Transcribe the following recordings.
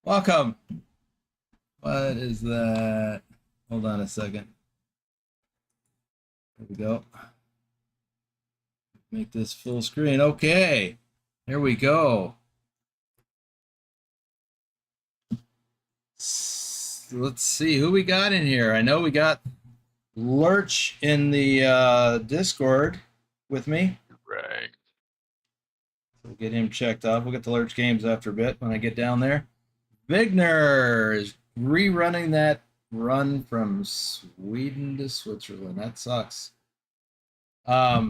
Welcome. What is that? Hold on a second. There we go. Make this full screen. Okay. Here we go. Let's see who we got in here. I know we got Lurch in the Discord with me. Right. So we'll get him checked off. We'll get the Lurch games after a bit when I get down there. Vigner is rerunning that run from Sweden to Switzerland. That sucks. I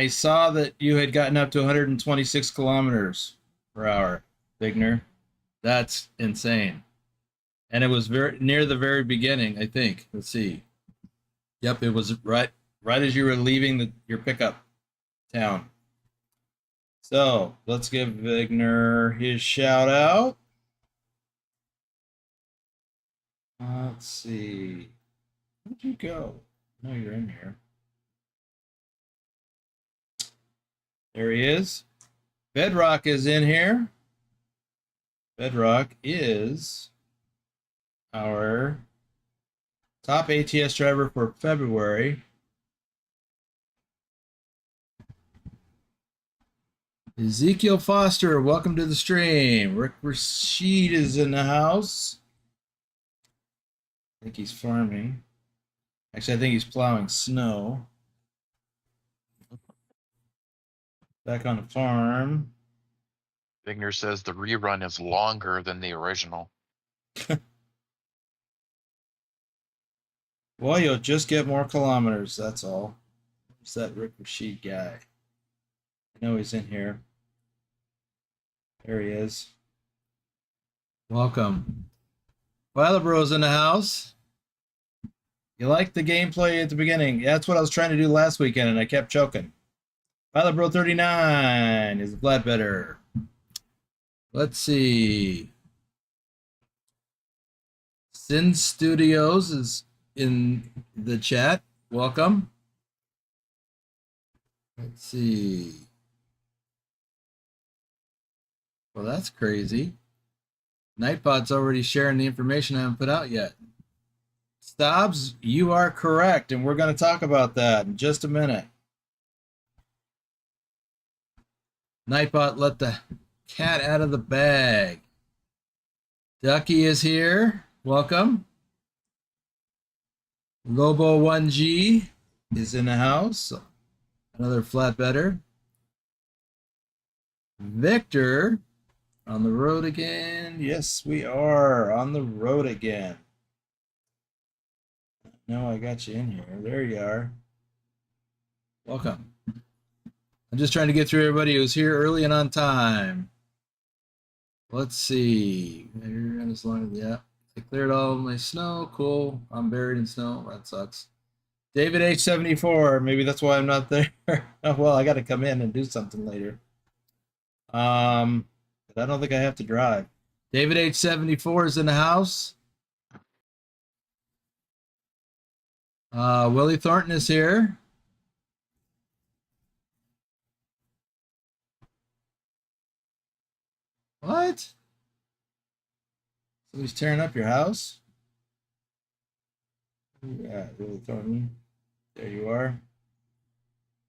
saw that you had gotten up to 126 kilometers per hour, Vigner. That's insane. And it was very near the very beginning, I think. Let's see. Yep, it was right as you were leaving your pickup town. So let's give Vigner his shout out. Let's see. Where'd you go? No, you're in here. There he is. Bedrock is in here. Bedrock is our top ATS driver for February. Ezekiel Foster, welcome to the stream. Rick Rashid is in the house. I think he's farming. Actually, I think he's plowing snow. Back on the farm. Vigner says the rerun is longer than the original. Well, you'll just get more kilometers, that's all. Who's that Rick Rashid guy? I know he's in here. There he is. Welcome. Bro's in the house. You liked the gameplay at the beginning. Yeah, that's what I was trying to do last weekend, and I kept choking. Bro 39 is a flatbedder. Let's see. Sin Studios is in the chat. Welcome. Let's see. Well, that's crazy. Nightbot's already sharing the information I haven't put out yet. Stobbs, you are correct, and we're going to talk about that in just a minute. Nightbot let the cat out of the bag. Ducky is here. Welcome. Lobo 1G is in the house. Another flatbedder. Victor on the road again. Yes, we are on the road again. No, I got you in here. There you are. Welcome. I'm just trying to get through everybody who's here early and on time. Let's see. As long as, yeah, I cleared all of my snow. Cool. I'm buried in snow. That sucks. David H74. Maybe that's why I'm not there. Oh, well, I got to come in and do something later. But I don't think I have to drive. David H74 is in the house. Willie Thornton is here. What? Somebody's tearing up your house? Yeah, Willie Thornton. There you are.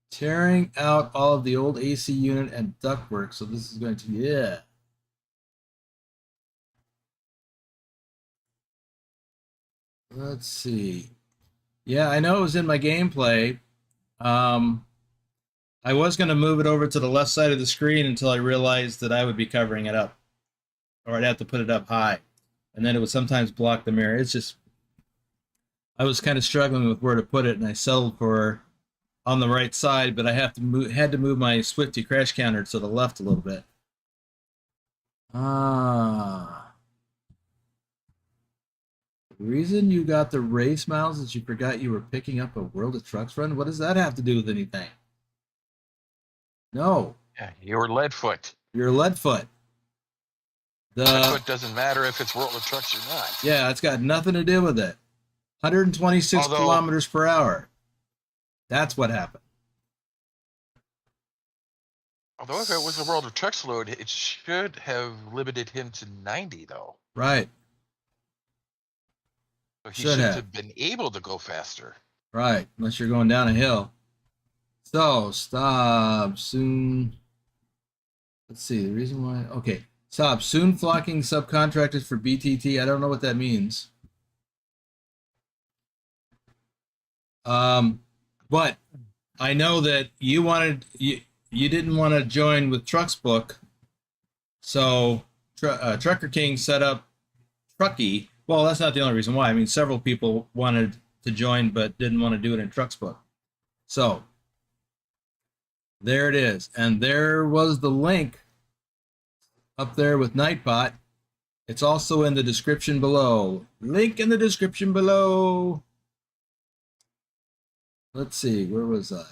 Tearing out all of the old AC unit and ductwork. So this is going to, yeah. Let's see. Yeah, I know it was in my gameplay. I was going to move it over to the left side of the screen until I realized that I would be covering it up. Or I'd have to put it up high. And then it would sometimes block the mirror. It's just, I was kind of struggling with where to put it, and I settled for on the right side, but I had to move my Swifty crash counter to the left a little bit. The reason you got the race miles is you forgot you were picking up a World of Trucks run? What does that have to do with anything? No. Yeah, you're Leadfoot. You're Leadfoot. Leadfoot doesn't matter if it's World of Trucks or not. Yeah, it's got nothing to do with it. 126 kilometers per hour. That's what happened. Although if it was a World of Trucks load, it should have limited him to 90, though. Right. So he should have been able to go faster. Right, unless you're going down a hill. So, stop soon. Let's see, the reason why. Okay, stop soon flocking subcontractors for BTT. I don't know what that means. But I know that you didn't want to join with TrucksBook. So, Trucker King set up Trucky. Well, that's not the only reason why. I mean, several people wanted to join but didn't want to do it in TrucksBook. So, there it is. And there was the link up there with Nightbot. It's also in the description below. Link in the description below. Let's see, where was I?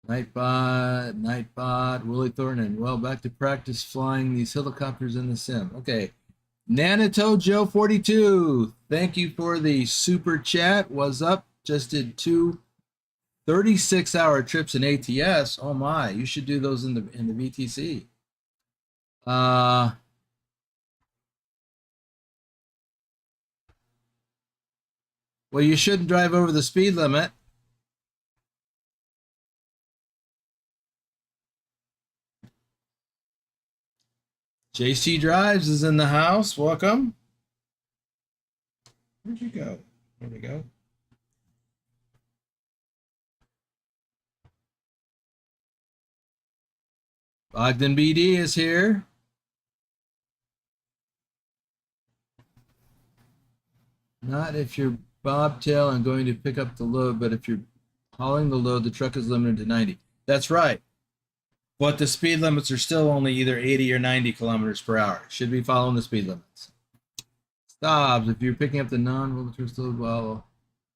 Nightbot, Willie Thornton. And well, back to practice flying these helicopters in the sim. Okay. Nanito Joe 42. Thank you for the super chat. Was up. Just did 2 36-hour trips in ATS. Oh my, you should do those in the VTC. Well, you shouldn't drive over the speed limit. JC Drives is in the house. Welcome. Where'd you go? There we go. Ogden BD is here. Not if you're bobtail and going to pick up the load, but if you're hauling the load, the truck is limited to 90. That's right. But the speed limits are still only either 80 or 90 kilometers per hour. Should be following the speed limits. Stops. If you're picking up the non-volunteer load while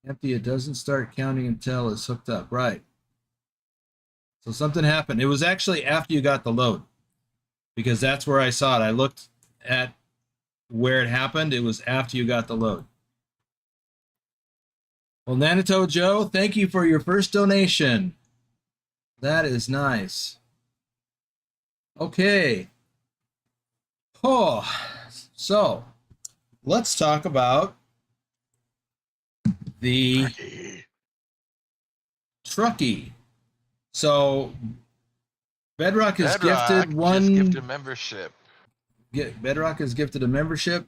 empty, it doesn't start counting until it's hooked up. Right. So something happened. It was actually after you got the load, because that's where I saw it. I looked at where it happened. It was after you got the load. Well, Nanito Joe, thank you for your first donation. That is nice. Okay. Oh, so let's talk about the Trucky. So Bedrock has gifted one. Gifted membership. Bedrock has gifted a membership,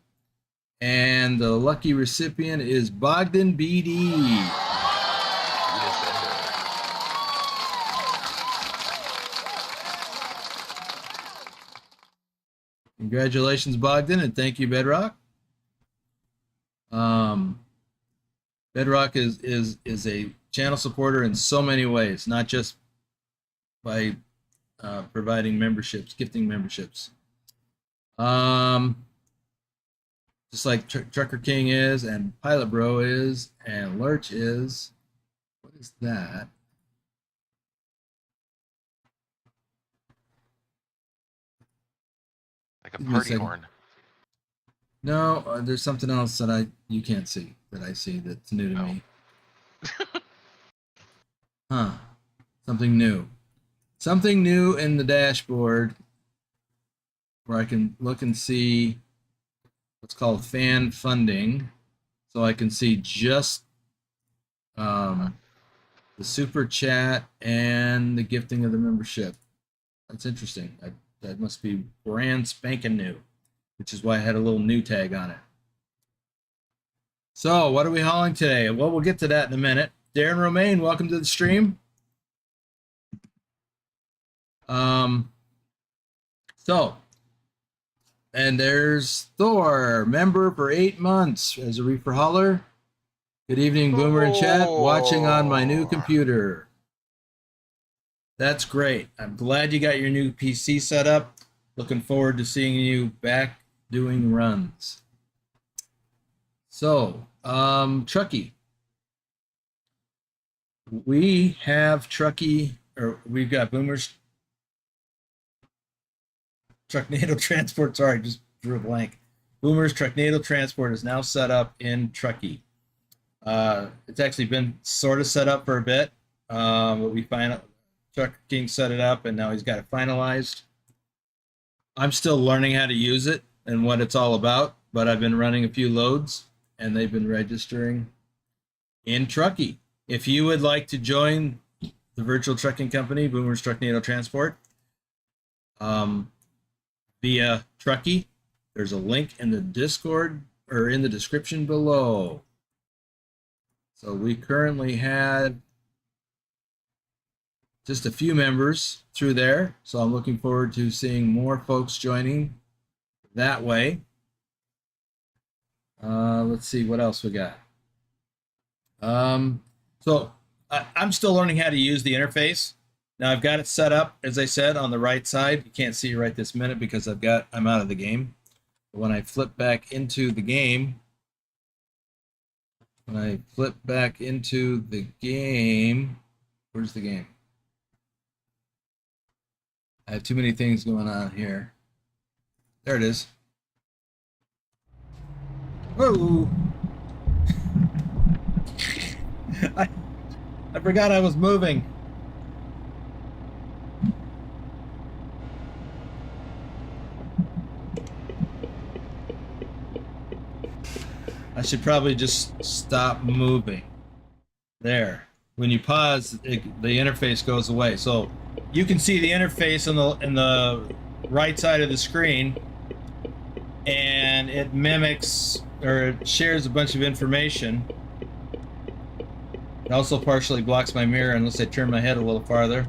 and the lucky recipient is Bogdan BD. Congratulations, Bogdan, and thank you, Bedrock. Bedrock is a channel supporter in so many ways, not just by providing memberships, gifting memberships. Just like Trucker King is, and Pilot Bro is, and Lurch is. What is that? Like a party horn. No, there's something else that you can't see, that I see that's new to me. Huh. Something new. Something new in the dashboard where I can look and see what's called fan funding. So I can see just the super chat and the gifting of the membership. That's interesting. That must be brand spanking new, which is why I had a little new tag on it. So what are we hauling today? Well, we'll get to that in a minute. Darren Romaine, welcome to the stream. And there's Thor, member for 8 months as a reefer hauler. Good evening, Boomer and chat, watching on my new computer. That's great. I'm glad you got your new PC set up. Looking forward to seeing you back doing runs. So, Trucky. We have Trucky, or we've got Boomer's Trucknado transport. Sorry, just drew a blank. Boomer's Trucknado transport is now set up in Trucky. It's actually been sort of set up for a bit, but we find Trucker King set it up, and now he's got it finalized. I'm still learning how to use it and what it's all about, but I've been running a few loads, and they've been registering in Trucky. If you would like to join the virtual trucking company, Boomer's Trucknado Transport, via Trucky, there's a link in the Discord or in the description below. So we currently had just a few members through there, so I'm looking forward to seeing more folks joining that way. Let's see what else we got. So I'm still learning how to use the interface. Now I've got it set up, as I said, on the right side. You can't see it right this minute because I'm out of the game. But when I flip back into the game, where's the game? I have too many things going on here. There it is. Whoa! I forgot I was moving. I should probably just stop moving. There. When you pause, the interface goes away. So you can see the interface in the right side of the screen, and it mimics or it shares a bunch of information. It also partially blocks my mirror unless I turn my head a little farther.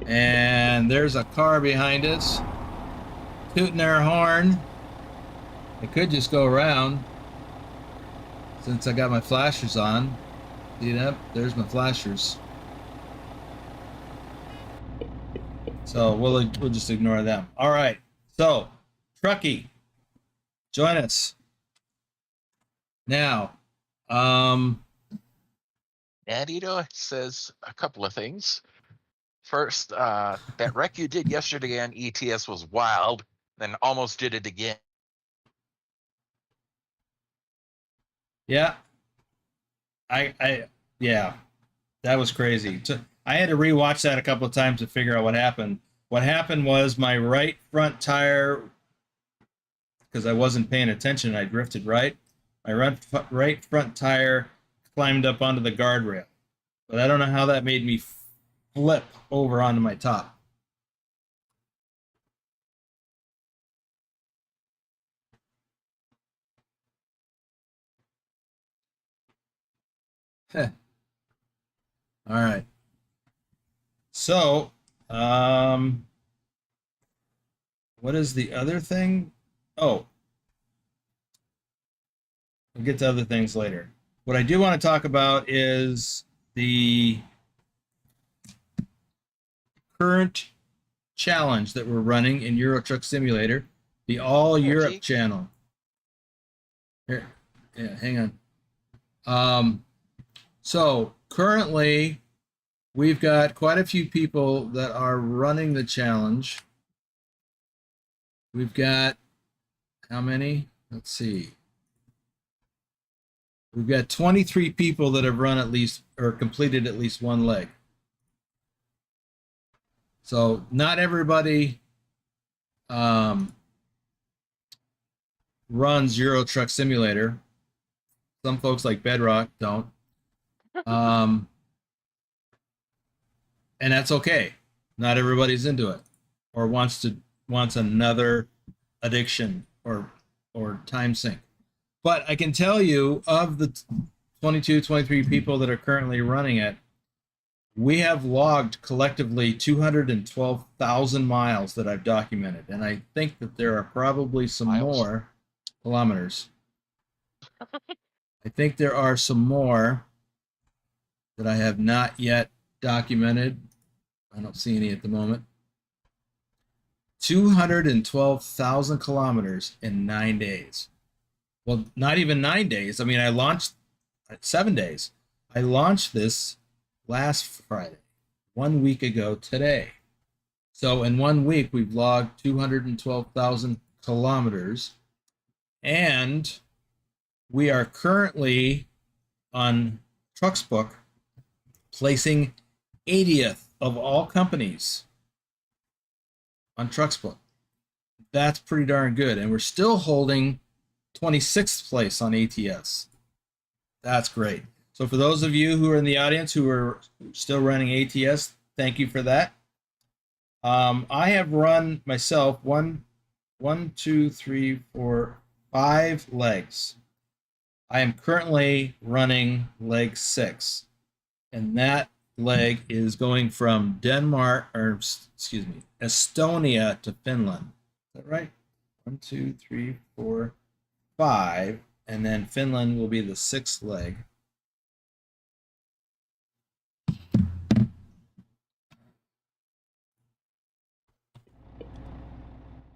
And there's a car behind us, tooting their horn. I could just go around since I got my flashers on. See that? There's my flashers. So we'll just ignore them. All right. So, Trucky, join us. Now, Anito says a couple of things. First, that wreck you did yesterday on ETS was wild, then almost did it again. yeah, yeah, that was crazy. I had to rewatch that a couple of times to figure out what happened. What happened was my right front tire, because I wasn't paying attention, I drifted right. My right front tire climbed up onto the guardrail, but I don't know how that made me flip over onto my top. All right. So, what is the other thing? Oh, we'll get to other things later. What I do want to talk about is the current challenge that we're running in Euro Truck Simulator, the All-Europe channel. Here, yeah, hang on. So currently, we've got quite a few people that are running the challenge. We've got how many? Let's see. We've got 23 people that have run at least or completed at least one leg. So not everybody runs Euro Truck Simulator. Some folks like Bedrock don't. And that's okay. Not everybody's into it or wants another addiction or time sink. But I can tell you, of the 22, 23 people that are currently running it, we have logged collectively 212,000 miles that I've documented. And I think that there are probably some more kilometers. I think there are some more that I have not yet documented. I don't see any at the moment. 212,000 kilometers in 9 days. Well, not even 9 days. I mean, I launched 7 days. I launched this last Friday, 1 week ago today. So in 1 week, we've logged 212,000 kilometers. And we are currently on TrucksBook placing 80th of all companies on TrucksBook. That's pretty darn good. And we're still holding 26th place on ATS. That's great. So for those of you who are in the audience who are still running ATS, thank you for that. I have run myself 5 legs. I am currently running leg 6, and that leg is going from Estonia to Finland. Is that right? 1, 2, 3, 4, 5, and then Finland will be the 6th leg.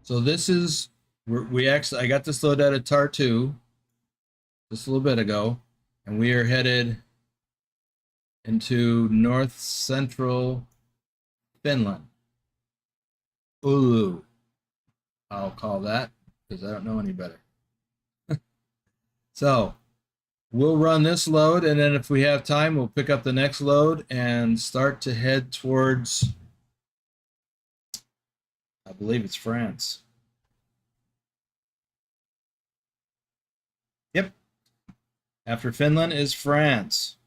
So this is I got this load out of Tartu just a little bit ago, and we are headed into north central Finland. Ulu. I'll call that because I don't know any better. So we'll run this load, and then if we have time, we'll pick up the next load and start to head towards, I believe it's France. Yep. After Finland is France.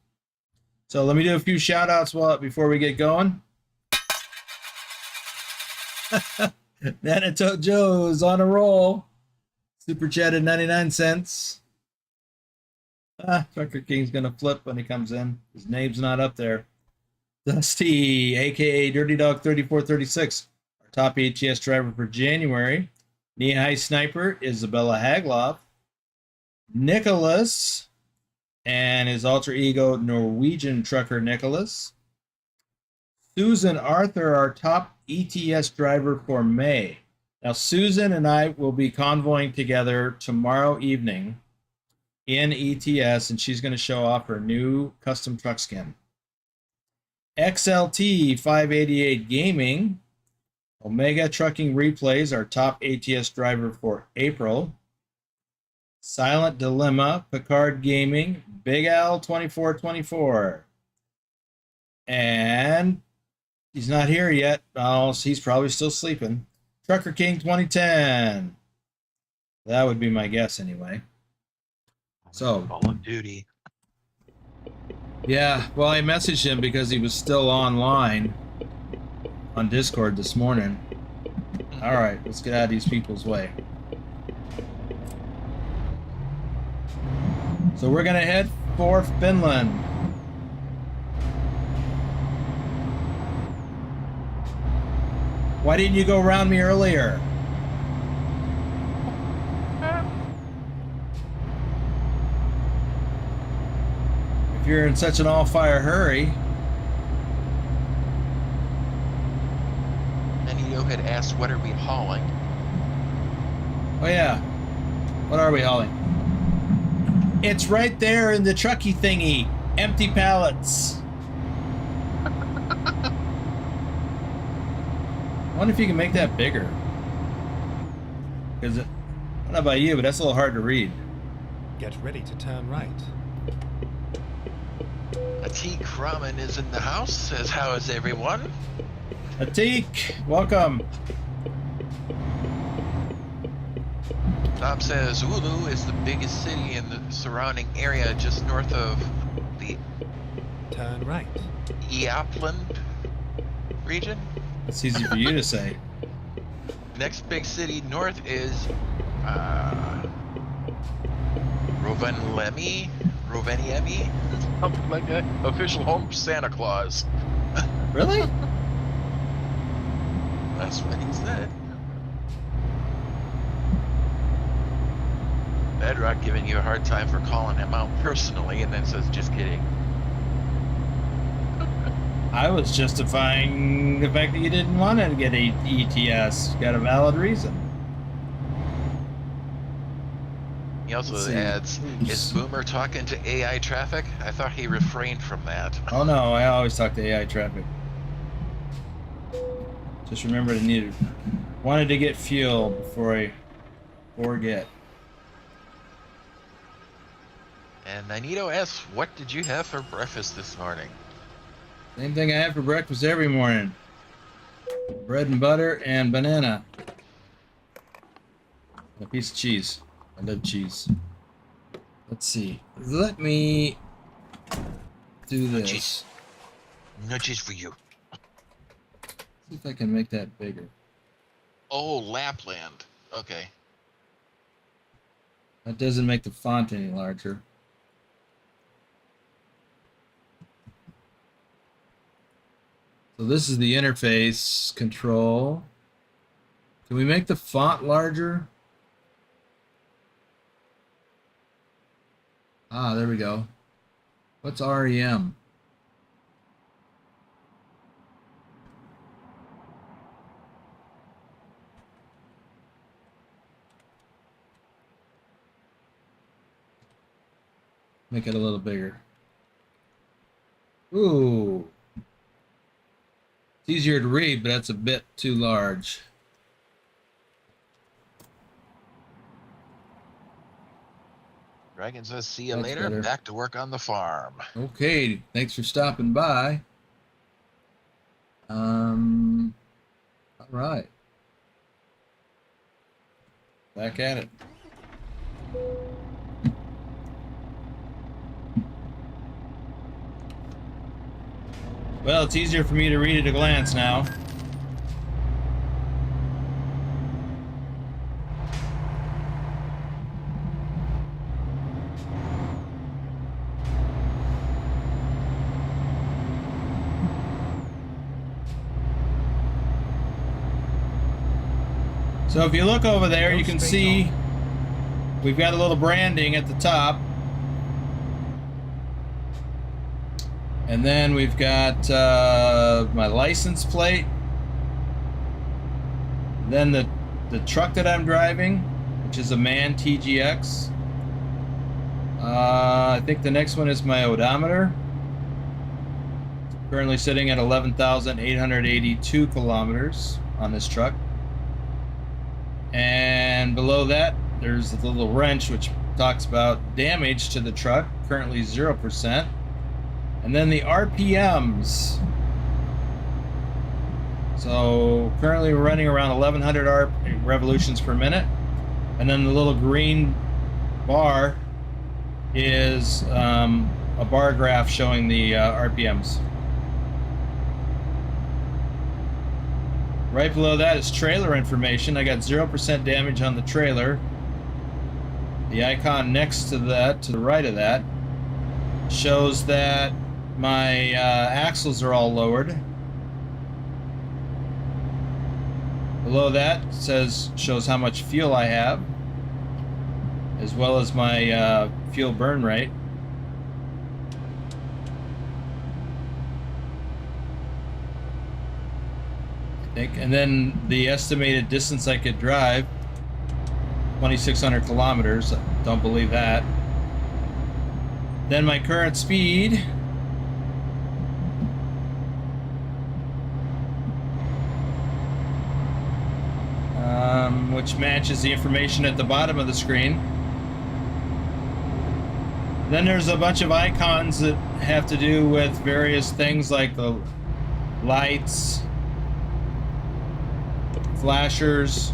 So let me do a few shout outs before we get going. Nanato Joe is on a roll. Super chatted 99 cents. Trucker King's going to flip when he comes in. His name's not up there. Dusty, a.k.a. Dirty Dog 3436, our top ATS driver for January. Knee-high sniper, Isabella Hagloff. Nicholas, and his alter ego, Norwegian trucker Nicholas. Susan Arthur, our top ETS driver for May. Now, Susan and I will be convoying together tomorrow evening in ETS, and she's going to show off her new custom truck skin. XLT 588 Gaming, Omega Trucking Replays, our top ATS driver for April. Silent Dilemma, Picard Gaming, Big Al 2424. And he's not here yet. Oh, he's probably still sleeping. Trucker King 2010. That would be my guess anyway. So, Call of Duty. Yeah, well, I messaged him because he was still online on Discord this morning. All right, let's get out of these people's way. So we're going to head for Finland. Why didn't you go around me earlier? If you're in such an all-fire hurry. Anito had asked, what are we hauling? Oh, yeah. What are we hauling? It's right there in the Trucky thingy. Empty pallets. I wonder if you can make that bigger. Because, I don't know about you, but that's a little hard to read. Get ready to turn right. Atik Ramen is in the house, says, how is everyone? Atik, welcome. Tom says, Ulu is the biggest city in the surrounding area just north of the Turn right. Eapland region. It's easy for you to say. Next big city north is Rovaniemi, something like that. Official home Santa Claus. Really? That's what he said. Bedrock giving you a hard time for calling him out personally, and then says, just kidding. I was justifying the fact that you didn't want to get a ETS. You got a valid reason. He also Let's see. adds, is Boomer talking to AI traffic? I thought he refrained from that. Oh no, I always talk to AI traffic. Just remember to wanted to get fuel before I forget. And Nanito asks, what did you have for breakfast this morning? Same thing I have for breakfast every morning. Bread and butter and banana. And a piece of cheese. I love cheese. Let's see. Let me do No this. cheese. No cheese for you. See if I can make that bigger. Oh, Lapland. Okay. That doesn't make the font any larger. So this is the interface control. Can we make the font larger? Ah, there we go. What's REM? Make it a little bigger. Ooh. It's easier to read, but that's a bit too large. Dragon says, see you That's later. better. Back to work on the farm. Okay, thanks for stopping by. All right. Back at it. Well, it's easier for me to read at a glance now. So if you look over there, you can see we've got a little branding at the top. And then we've got my license plate. Then the truck that I'm driving, which is a MAN TGX. I think the next one is my odometer. Currently sitting at 11,882 kilometers on this truck. And below that, there's the little wrench which talks about damage to the truck, currently 0%. And then the RPMs. So currently we're running around 1,100 revolutions per minute. And then the little green bar is a bar graph showing the RPMs. Right below that is trailer information. I got 0% damage on the trailer. The icon next to that, to the right of that, shows that my axles are all lowered. Below that shows how much fuel I have, as well as my fuel burn rate. And then the estimated distance I could drive, 2,600 kilometers. Don't believe that. Then my current speed, which matches the information at the bottom of the screen. Then there's a bunch of icons that have to do with various things like the lights, flashers,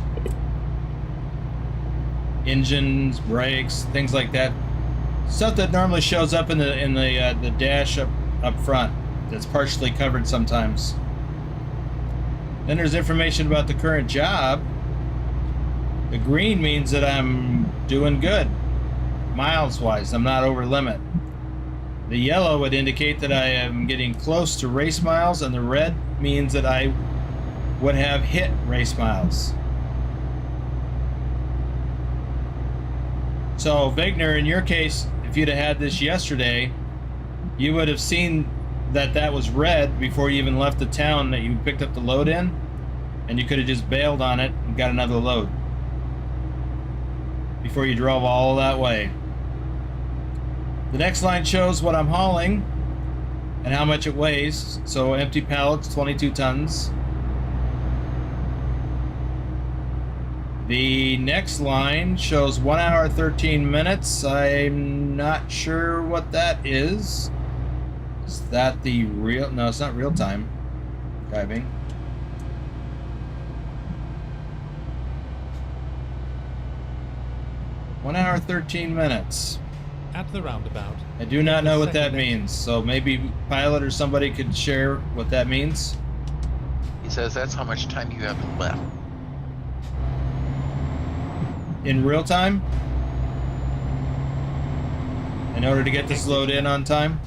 engines, brakes, things like that. Stuff that normally shows up in the dash up front that's partially covered sometimes. Then there's information about the current job. The green means that I'm doing good, miles wise. I'm not over limit. The yellow would indicate that I am getting close to race miles, and the red means that I would have hit race miles. So Vigner, in your case, if you'd have had this yesterday, you would have seen that that was red before you even left the town that you picked up the load in, and you could have just bailed on it and got another load before you drove all that way. The next line shows what I'm hauling and how much it weighs. So empty pallets, 22 tons. The next line shows 1 hour 13 minutes. I'm not sure what that is. Is that the real? No, it's not real time driving. One hour 13 minutes. At the roundabout. I do not know what that means, so maybe Pilot or somebody could share what that means. He says that's how much time you have left. In real time? In order to get this load in on time?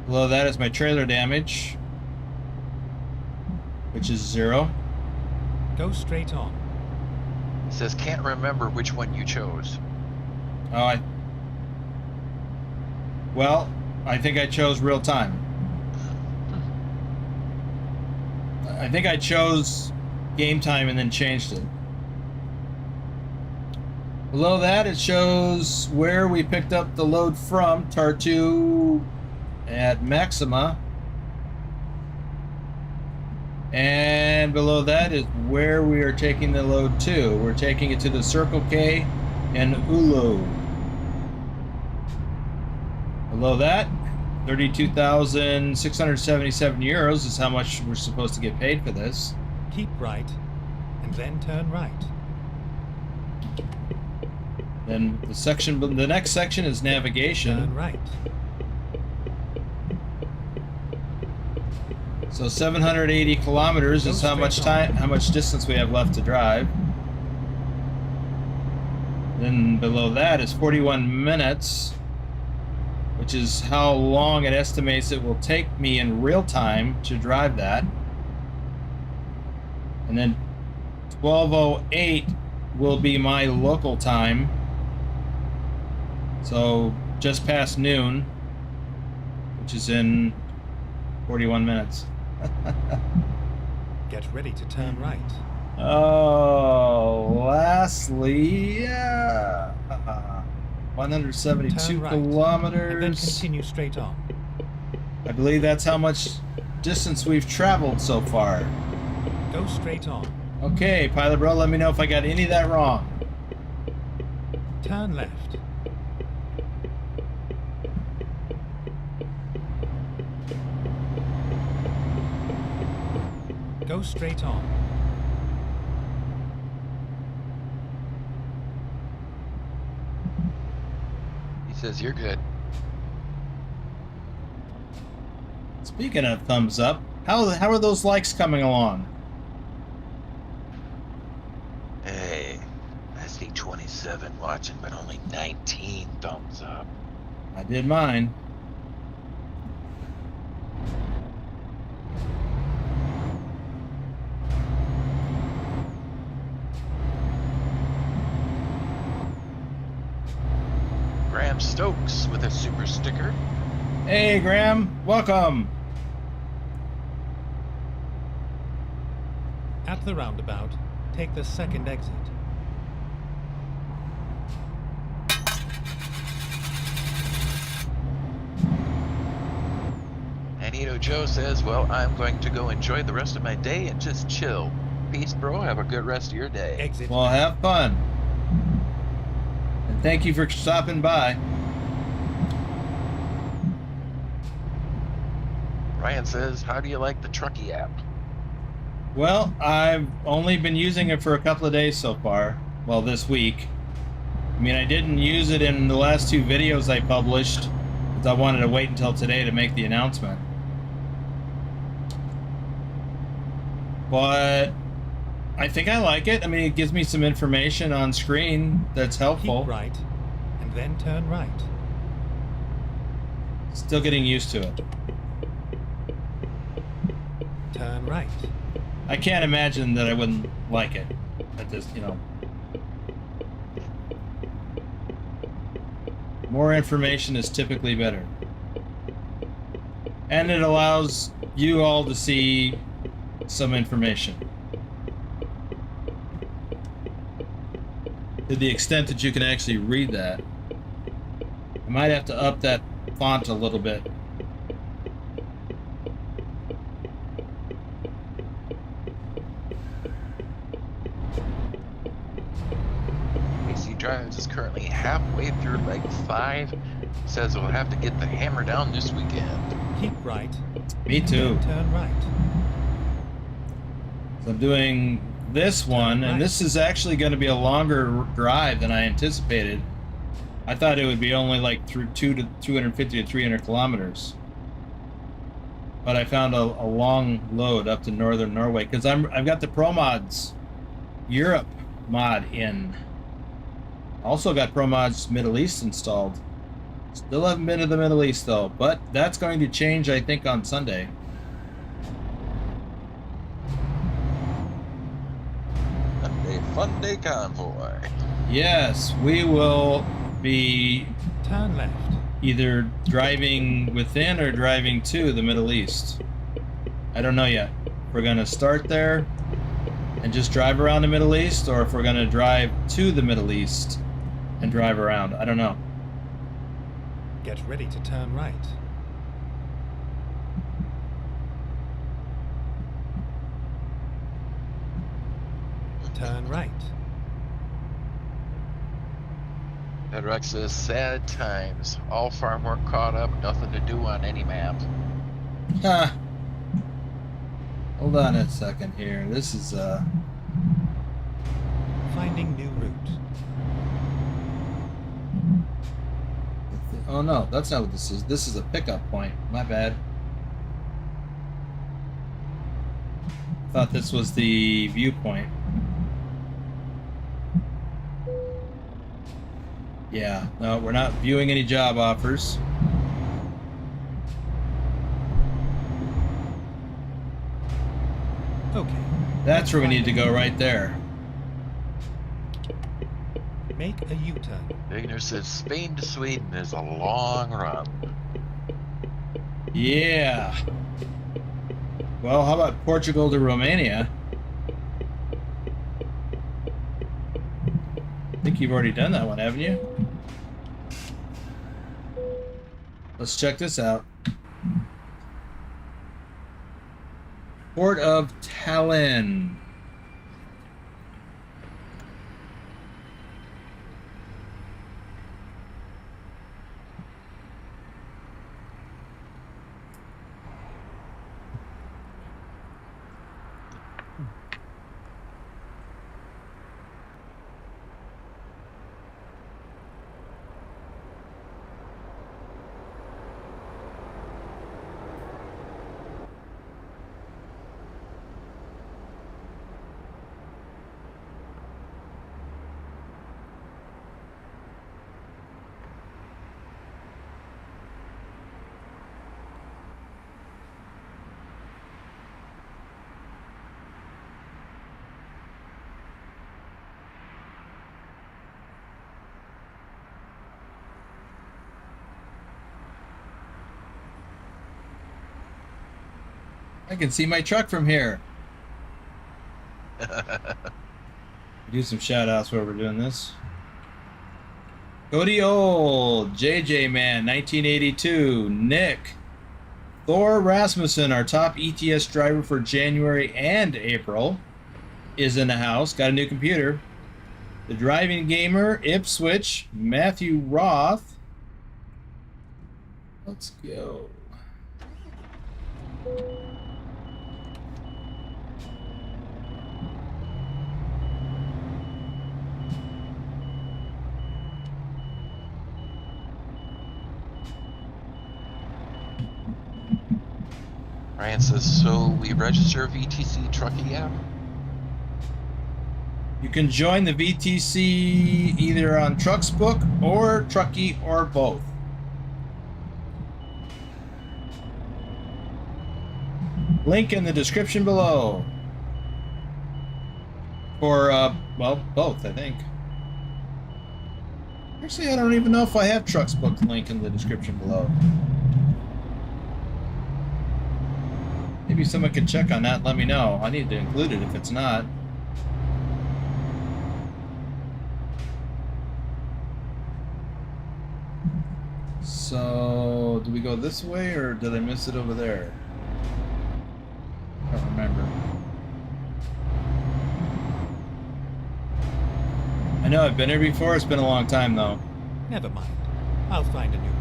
Below that is my trailer damage, which is 0. Go straight on. He says can't remember which one you chose. Oh, well, I think I chose real time. I think I chose game time and then changed it. Below that, it shows where we picked up the load from, Tartu at Maxima. And below that is where we are taking the load to. We're taking it to the Circle K in Oulu. Below that, 32,677 euros is how much we're supposed to get paid for this. Keep right, and then turn right. Then the next section is navigation. Turn right. So 780 kilometers is how much distance we have left to drive. Then below that is 41 minutes, which is how long it estimates it will take me in real time to drive that. And then 12:08 will be my local time. So just past noon, which is in 41 minutes. Get ready to turn right. Oh, lastly, yeah. 172 Turn right, and then kilometers. continue straight on. I believe that's how much distance we've traveled so far. Go straight on. Okay, pilot bro, let me know if I got any of that wrong. Turn left. Go straight on. He says you're good. Speaking of thumbs up, how are those likes coming along? Hey, I see 27 watching, but only 19 thumbs up. I did mine. Graham Stokes with a super sticker. Hey, Graham, welcome. At the roundabout, take the second exit. Anito Joe says, well, I'm going to go enjoy the rest of my day and just chill. Peace, bro. Have a good rest of your day. Exit. Well, have fun. And thank you for stopping by. Ryan says, how do you like the Trucky app? Well, I've only been using it for a couple of days so far. Well, this week. I mean, I didn't use it in the last two videos I published because I wanted to wait until today to make the announcement. But I think I like it. I mean, it gives me some information on screen that's helpful. Keep right, and then turn right. Still getting used to it. Turn right. I can't imagine that I wouldn't like it. I just, you know. More information is typically better. And it allows you all to see some information. To the extent that you can actually read that. I might have to up that font a little bit. AC Drives is currently halfway through leg 5. Says we'll have to get the hammer down this weekend. Keep right. Me too. Then turn right. So I'm doing this one, and this is actually going to be a longer drive than I anticipated. I thought it would be only like through 250 to 300 kilometers. But I found a long load up to northern Norway because I've got the Promods Europe mod in. Also got Promods Middle East installed. Still haven't been to the Middle East though, but that's going to change I think on Sunday. Fun day convoy. Yes, we will be Turn left. either driving within or driving to the Middle East. I don't know yet. If we're going to start there and just drive around the Middle East, or if we're going to drive to the Middle East and drive around. I don't know. Get ready to turn right. Turn right. That Rex says, sad times. All farm work caught up, nothing to do on any map. Ah. Hold on a second here. This is Finding new route. oh no, that's not what this is. This is a pickup point. My bad. Thought this was the viewpoint. Yeah, no, we're not viewing any job offers. Okay. That's where we need to go, right there. Make a U-turn. Vigner says, Spain to Sweden is a long run. Yeah. Well, how about Portugal to Romania? I think you've already done that one, haven't you? Let's check this out. Port of Tallinn. I can see my truck from here. Do some shout outs while we're doing this. Cody Old, JJ Man, 1982, Nick, Thor Rasmussen, our top ETS driver for January and April, is in the house. Got a new computer. The Driving Gamer, Ipswich, Matthew Roth. Let's go. Ryan says, so we register VTC Trucky app? You can join the VTC either on TrucksBook or Trucky or both. Link in the description below. Or, well, both, I think. Actually, I don't even know if I have TrucksBook link in the description below. Maybe someone can check on that and let me know. I need to include it if it's not. So, do we go this way or did I miss it over there? I don't remember. I know I've been here before. It's been a long time though. Never mind. I'll find a new route.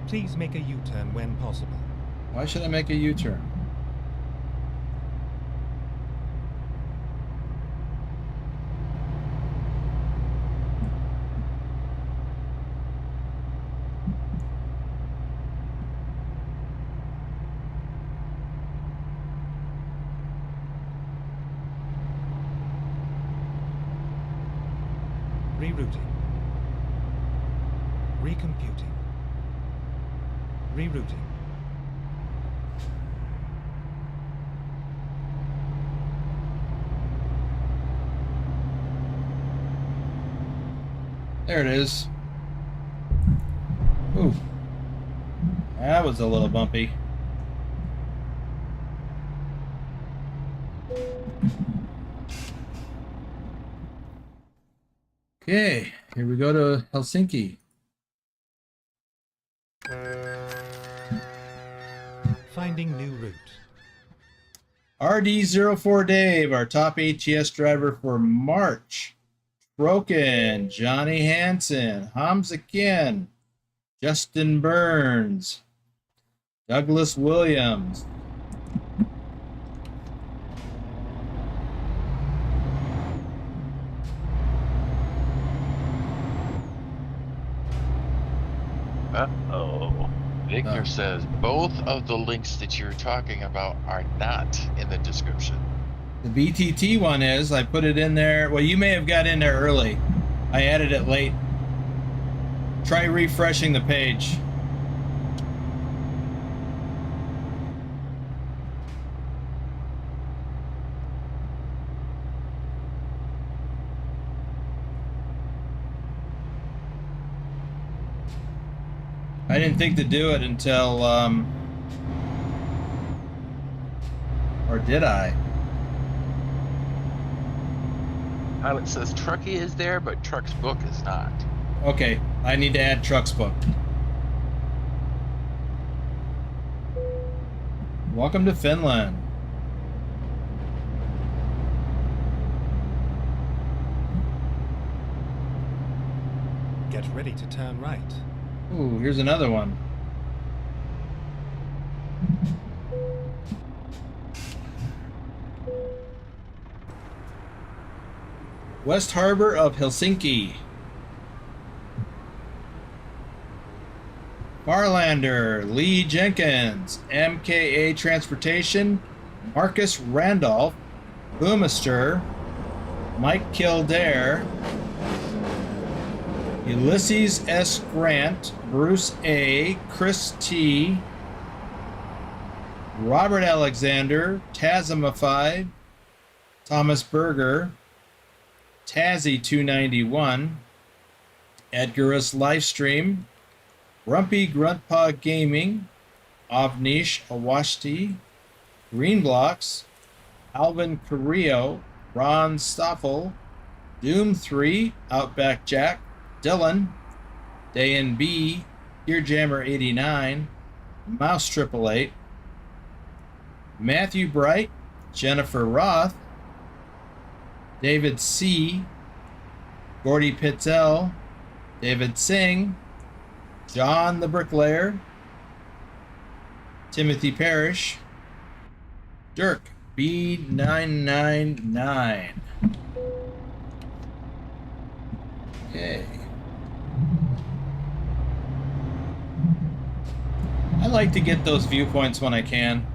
Please make a U-turn when possible. Why should I make a U-turn? Rerouting. Recomputing. Rerouting. There it is. Ooh. That was a little bumpy. Okay, here we go to Helsinki. Finding new route. RD04 Dave, our top ATS driver for March. Broken, Johnny Hansen, Hamza Kin, Justin Burns, Douglas Williams. Uh-oh. Victor says both of the links that you're talking about are not in the description. The VTT one is. I put it in there. Well, you may have got in there early. I added it late. Try refreshing the page. I didn't think to do it until, or did I? Pilot says Trucky is there, but TrucksBook is not. Okay, I need to add TrucksBook. Welcome to Finland. Get ready to turn right. Ooh, here's another one. West Harbor of Helsinki. Farlander, Lee Jenkins, MKA Transportation, Marcus Randolph, Boomister, Mike Kildare, Ulysses S. Grant, Bruce A., Chris T., Robert Alexander, Tazimified, Thomas Berger, Tazzy 291, Edgarus Livestream, Grumpy Gruntpaw Gaming, Avnish Awashti, Greenblocks, Alvin Carrillo, Ron Stoffel, Doom 3, Outback Jack, Dylan, Dayan B, Earjammer 89, Mouse 888, Matthew Bright, Jennifer Roth, David C, Gordy Pitzel, David Singh, John the Bricklayer, Timothy Parrish, Dirk B999. Okay. I like to get those viewpoints when I can.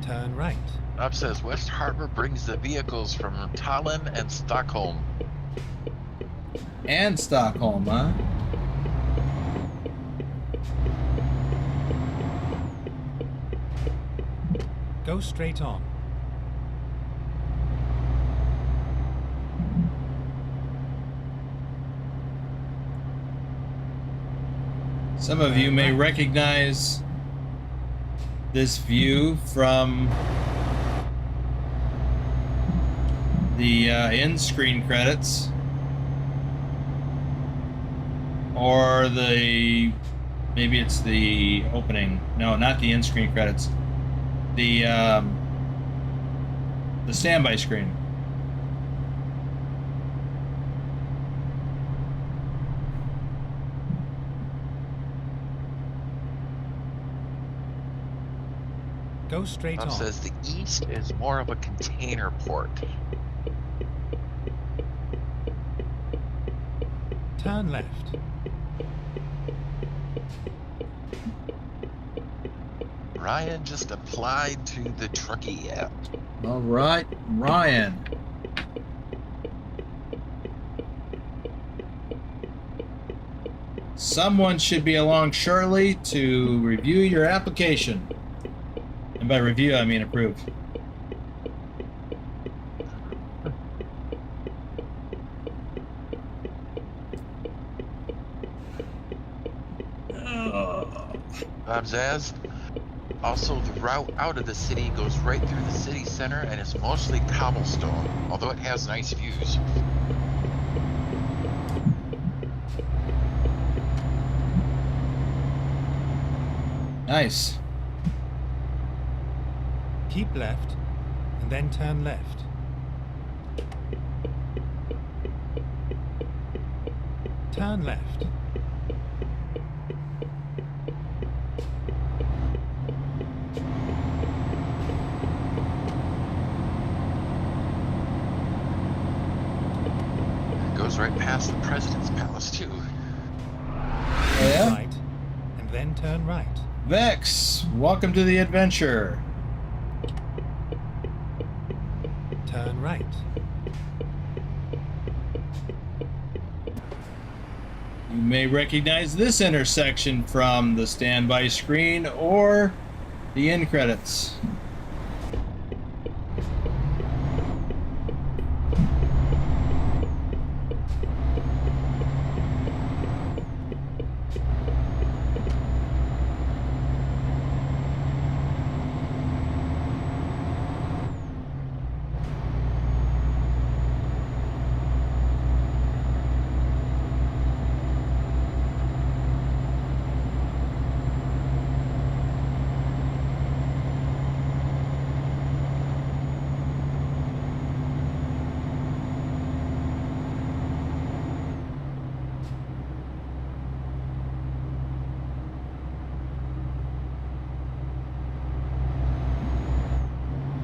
Turn right. Bob says West Harbor brings the vehicles from Tallinn and Stockholm. And Stockholm, huh? Go straight on. Some of you may recognize this view from the end screen credits, or maybe it's the opening. No, not the end screen credits. The standby screen. Go straight Bob on. says the east is more of a container port. Turn left. Ryan just applied to the Trucky app. All right, Ryan. Someone should be along shortly to review your application. And by review, I mean approve. Bob Zaz. Also, the route out of the city goes right through the city center and is mostly cobblestone, although it has nice views. Nice. Keep left, and then turn left. Turn left. Goes right past the president's palace too. Oh, yeah? Right, and then turn right. Vex, welcome to the adventure. Turn right. You may recognize this intersection from the standby screen or the end credits.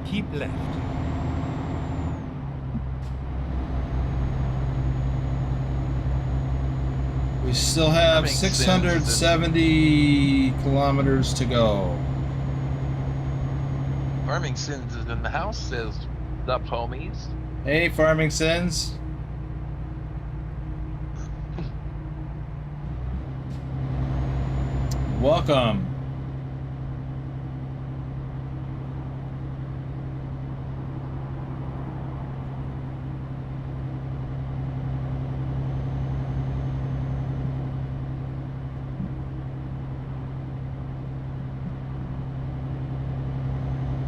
Keep left. We still have Farming 670 kilometers to go. Farming Sins is in the house, says the homies. Hey, Farming Sins. Welcome.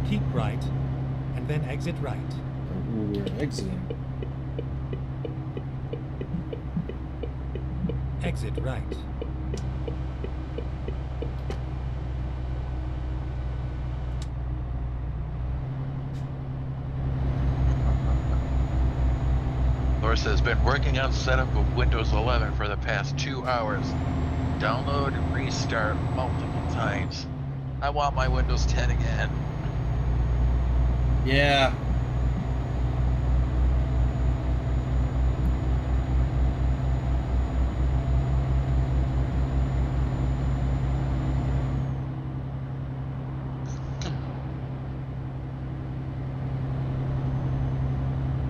Keep right, and then exit right. We're exiting. Exit right. Thor says, been working on setup of Windows 11 for the past 2 hours. Download and restart multiple times. I want my Windows 10 again. Yeah.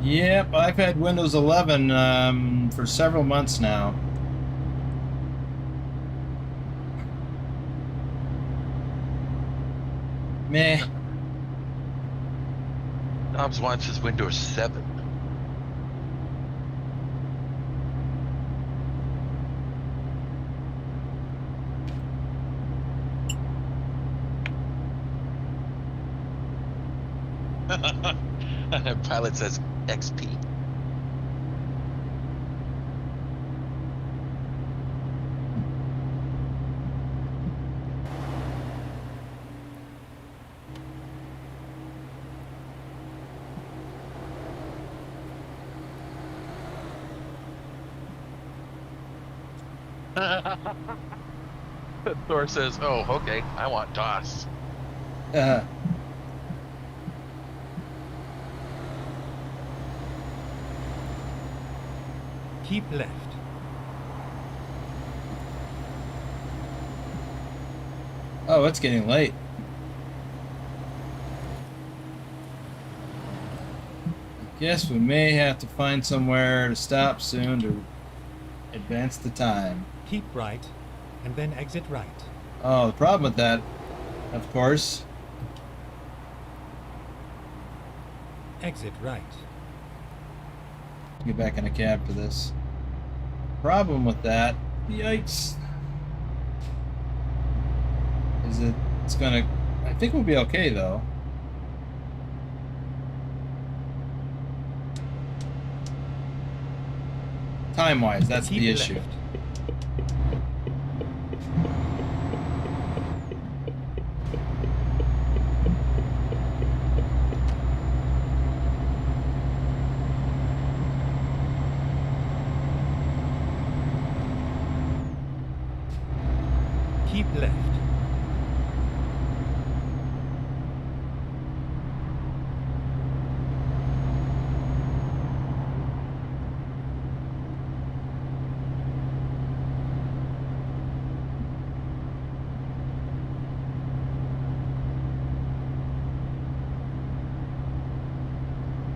Yep, I've had Windows 11 for several months now. Meh. Dobbs wants his Windows 7. Pilot says XP. Thor says, oh, okay, I want DOS. Keep left. Oh, it's getting late. Guess we may have to find somewhere to stop soon to advance the time. Keep right, and then exit right. Oh, the problem with that, of course. Exit right. Get back in a cab for this. Problem with that, yikes, is it's gonna, I think we'll be okay though. Time-wise, that's Keep the left. issue. Keep left.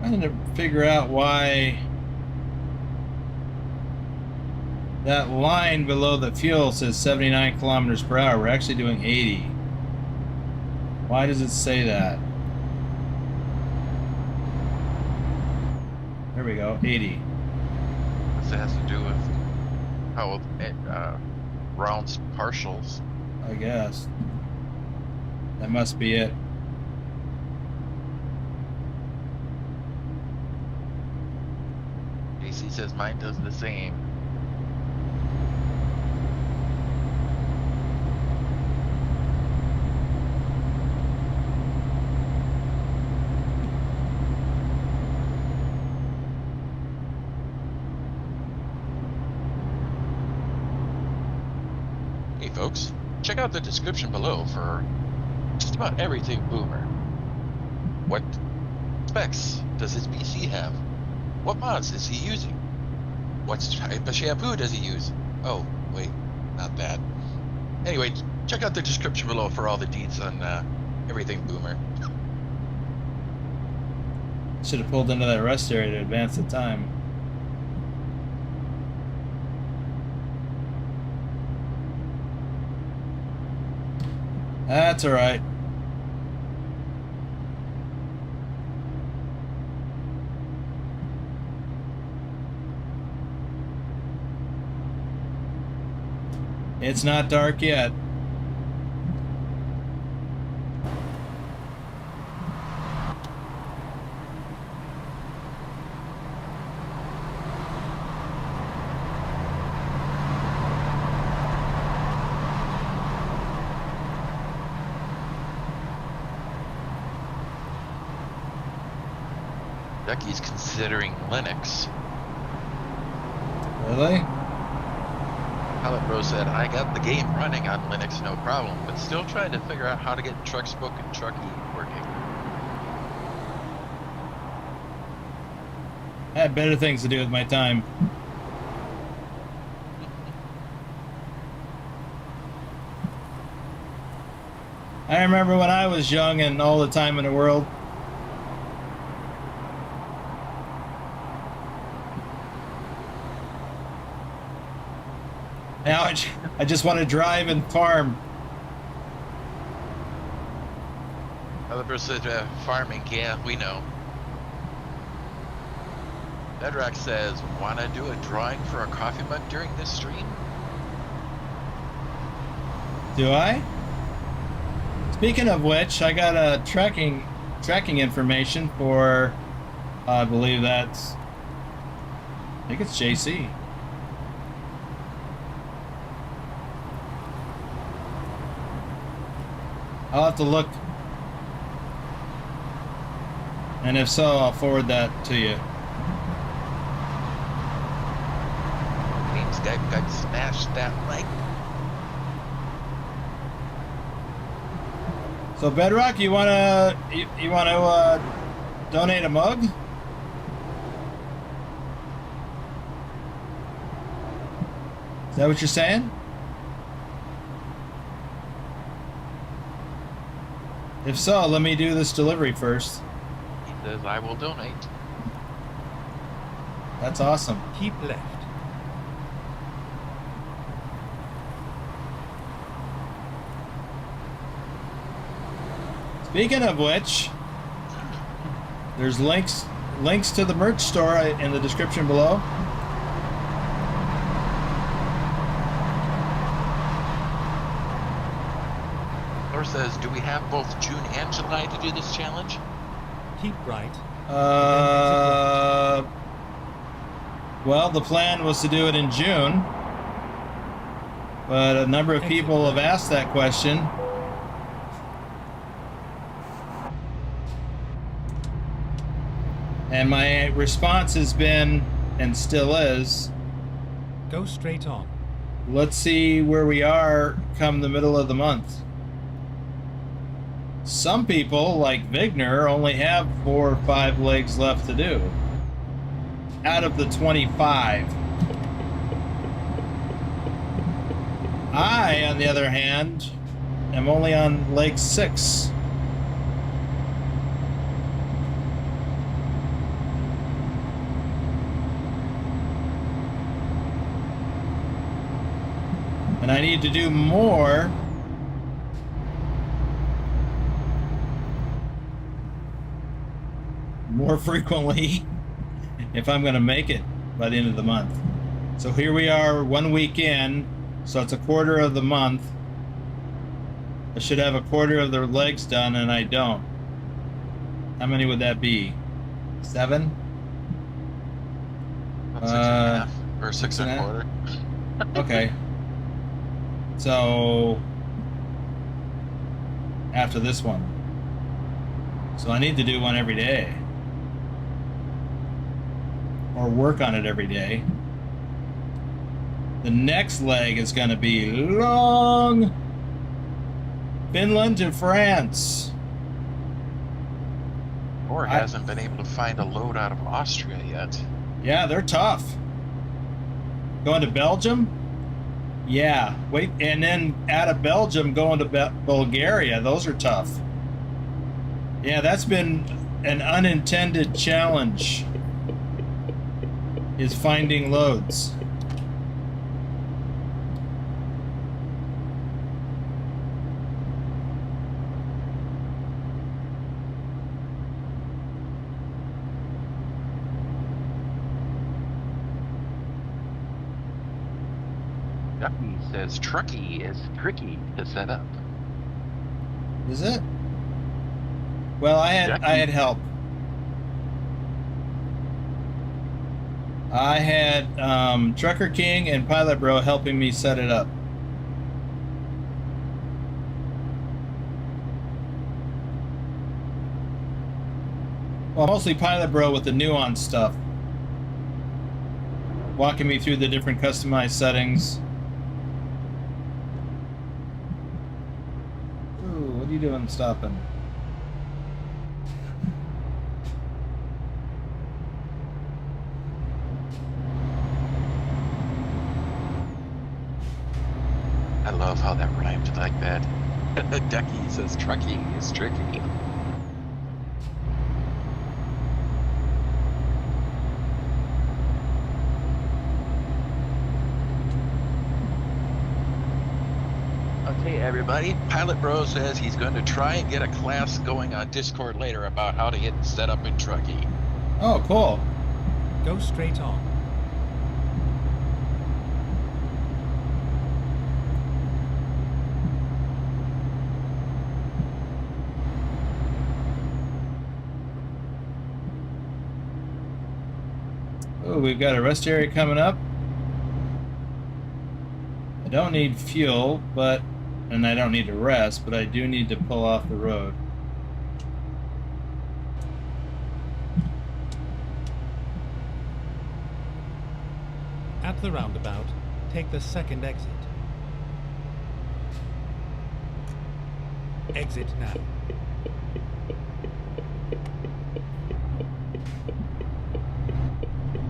I'm trying to figure out why that line below the fuel says 79 kilometers per hour. We're actually doing 80. Why does it say that? There we go, 80. This has to do with how it rounds partials. I guess. That must be it. JC says mine does the same. Hey folks, check out the description below for just about everything Boomer. What specs does his PC have? What mods is he using? What type of shampoo does he use? Oh, wait, not that. Anyway, check out the description below for all the deets on everything Boomer. Should have pulled into that rest area to advance the time. That's all right. It's not dark yet. Trucky's considering Linux. Really? Pilot Bro said, I got the game running on Linux, no problem, but still trying to figure out how to get TrucksBook and Trucky working. I had better things to do with my time. I remember when I was young and all the time in the world. Now I just want to drive and farm. Pilot Bro said, farming, yeah, we know. Bedrock says, wanna do a drawing for a coffee mug during this stream? Do I? Speaking of which, I got a tracking information for, I believe I think it's JC. I'll have to look. And if so, I'll forward that to you. Means got smashed that like. So Bedrock, you wanna donate a mug? Is that what you're saying? If so, let me do this delivery first. He says, I will donate. That's awesome. Keep left. Speaking of which, there's links to the merch store in the description below. Laura says, do we have both June and July to do this challenge? Keep right. Well, the plan was to do it in June, but a number of people have asked that question. And my response has been, and still is, Go straight on. let's see where we are come the middle of the month. Some people, like Vigner, only have 4 or 5 legs left to do out of the 25. I, on the other hand, am only on leg 6. And I need to do more frequently if I'm going to make it by the end of the month. So here we are 1 week in, so it's a quarter of the month. I should have a quarter of the legs done, and I don't. How many would that be? 7? About 6.5 or 6 6 and a and quarter. Okay. So after this one. So I need to do one every day. Or work on it every day. The next leg is going to be long. Finland to France. Or hasn't been able to find a load out of Austria yet. Yeah, they're tough. Going to Belgium? Yeah. Wait, and then out of Belgium going to Bulgaria. Those are tough. Yeah, that's been an unintended challenge, is finding loads. Ducky says Trucky is tricky to set up. Is it? Well, I had help. I had Trucker King and Pilot Bro helping me set it up. Well, mostly Pilot Bro with the nuance stuff. Walking me through the different customized settings. Ooh, what are you doing stopping? I love how that rhymed like that. Ducky says Trucky is tricky. Okay, everybody. Pilot Bro says he's going to try and get a class going on Discord later about how to get set up in Truckee. Oh, cool. Go straight on. Oh, we've got a rest area coming up. I don't need fuel, and I don't need to rest, but I do need to pull off the road. At the roundabout, take the second exit. Exit now.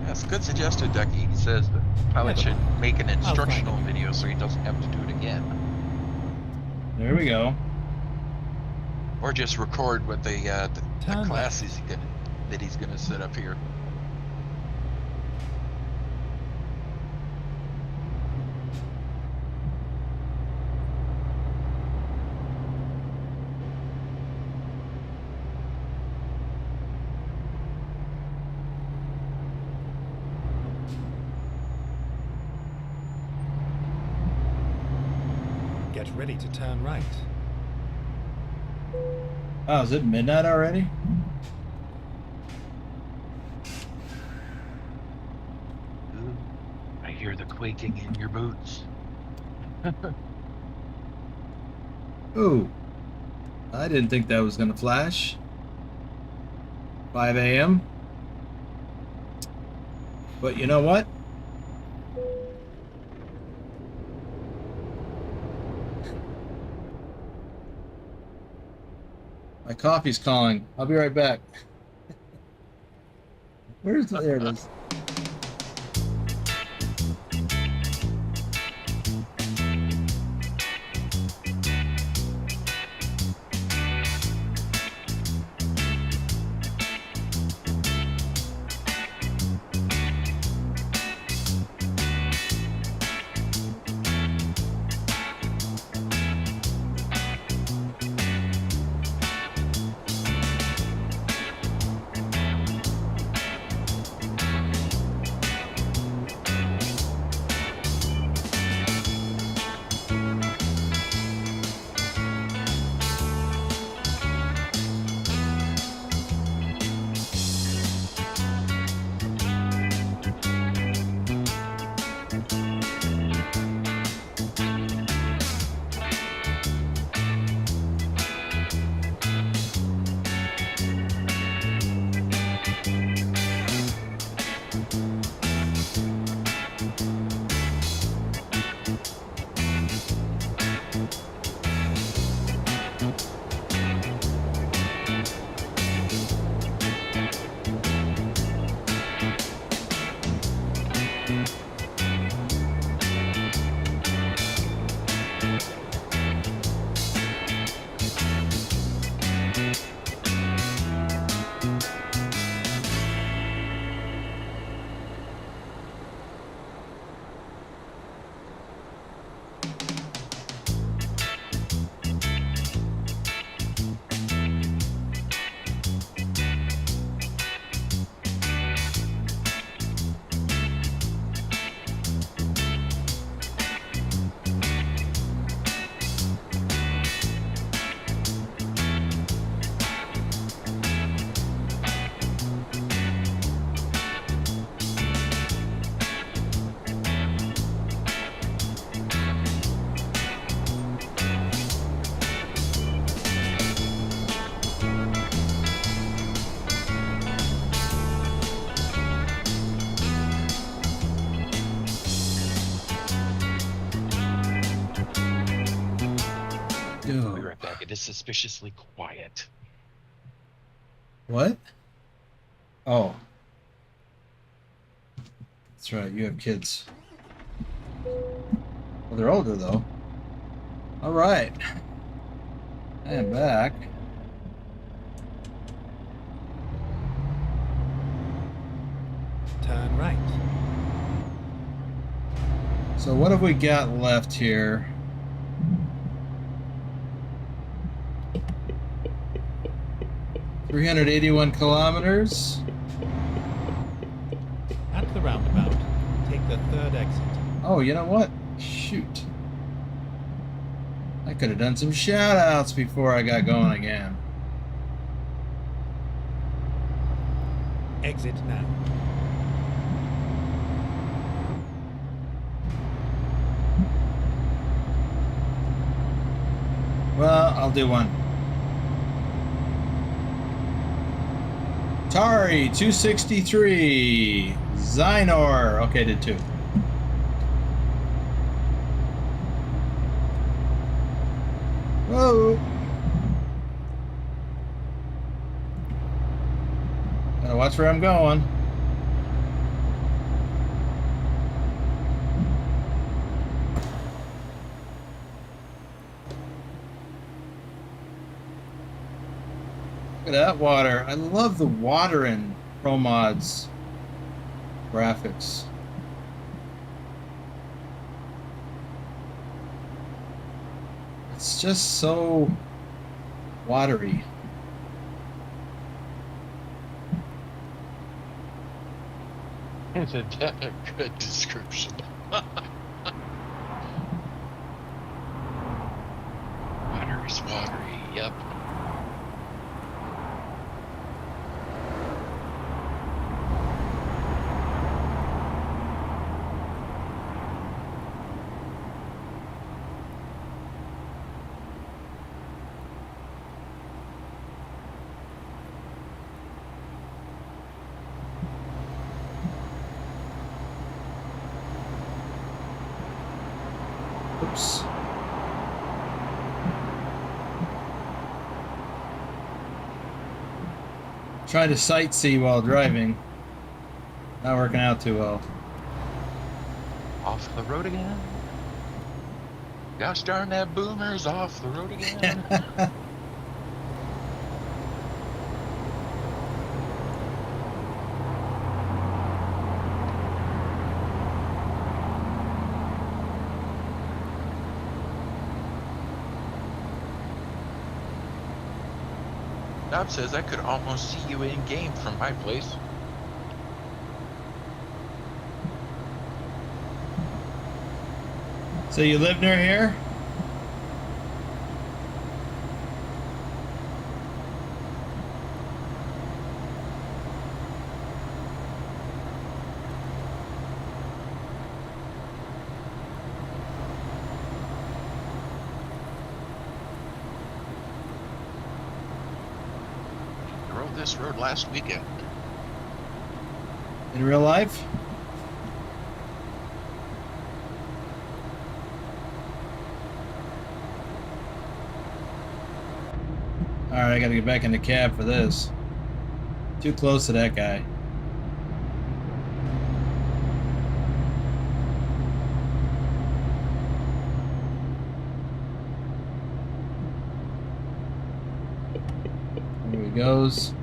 That's good suggested, Ducky. He says the pilot should make an I'll find instructional it. video so he doesn't have to do it again. There we go. Or just record what the Turn class that he's gonna set up here. Get ready to turn right. Oh, is it midnight already? Ooh, I hear the quaking in your boots. Ooh. I didn't think that was gonna flash. 5 a.m. But you know what? My coffee's calling. I'll be right back. Where's the, there it is. I'll be right back. It is suspiciously quiet. What? Oh. That's right, you have kids. Well, they're older, though. Alright. I am back. Turn right. So what have we got left here? $381 kilometers. At the roundabout, take the third exit. Oh, you know what? Shoot. I could have done some shout outs before I got going again. Exit now. Well, I'll do one. Tari 263. Zinor. Okay, did two. Whoa. Gotta watch where I'm going. Look at that water. I love the water in Promods graphics. It's just so watery. Isn't that a good description? Water is watery, yep. Oops. Trying to sightsee while driving. Not working out too well. Off the road again. Gosh darn that boomer's off the road again. Dob says I could almost see you in game from my place. So you live near here? I rode this road last weekend. In real life? Alright, I gotta get back in the cab for this. Too close to that guy. There he goes.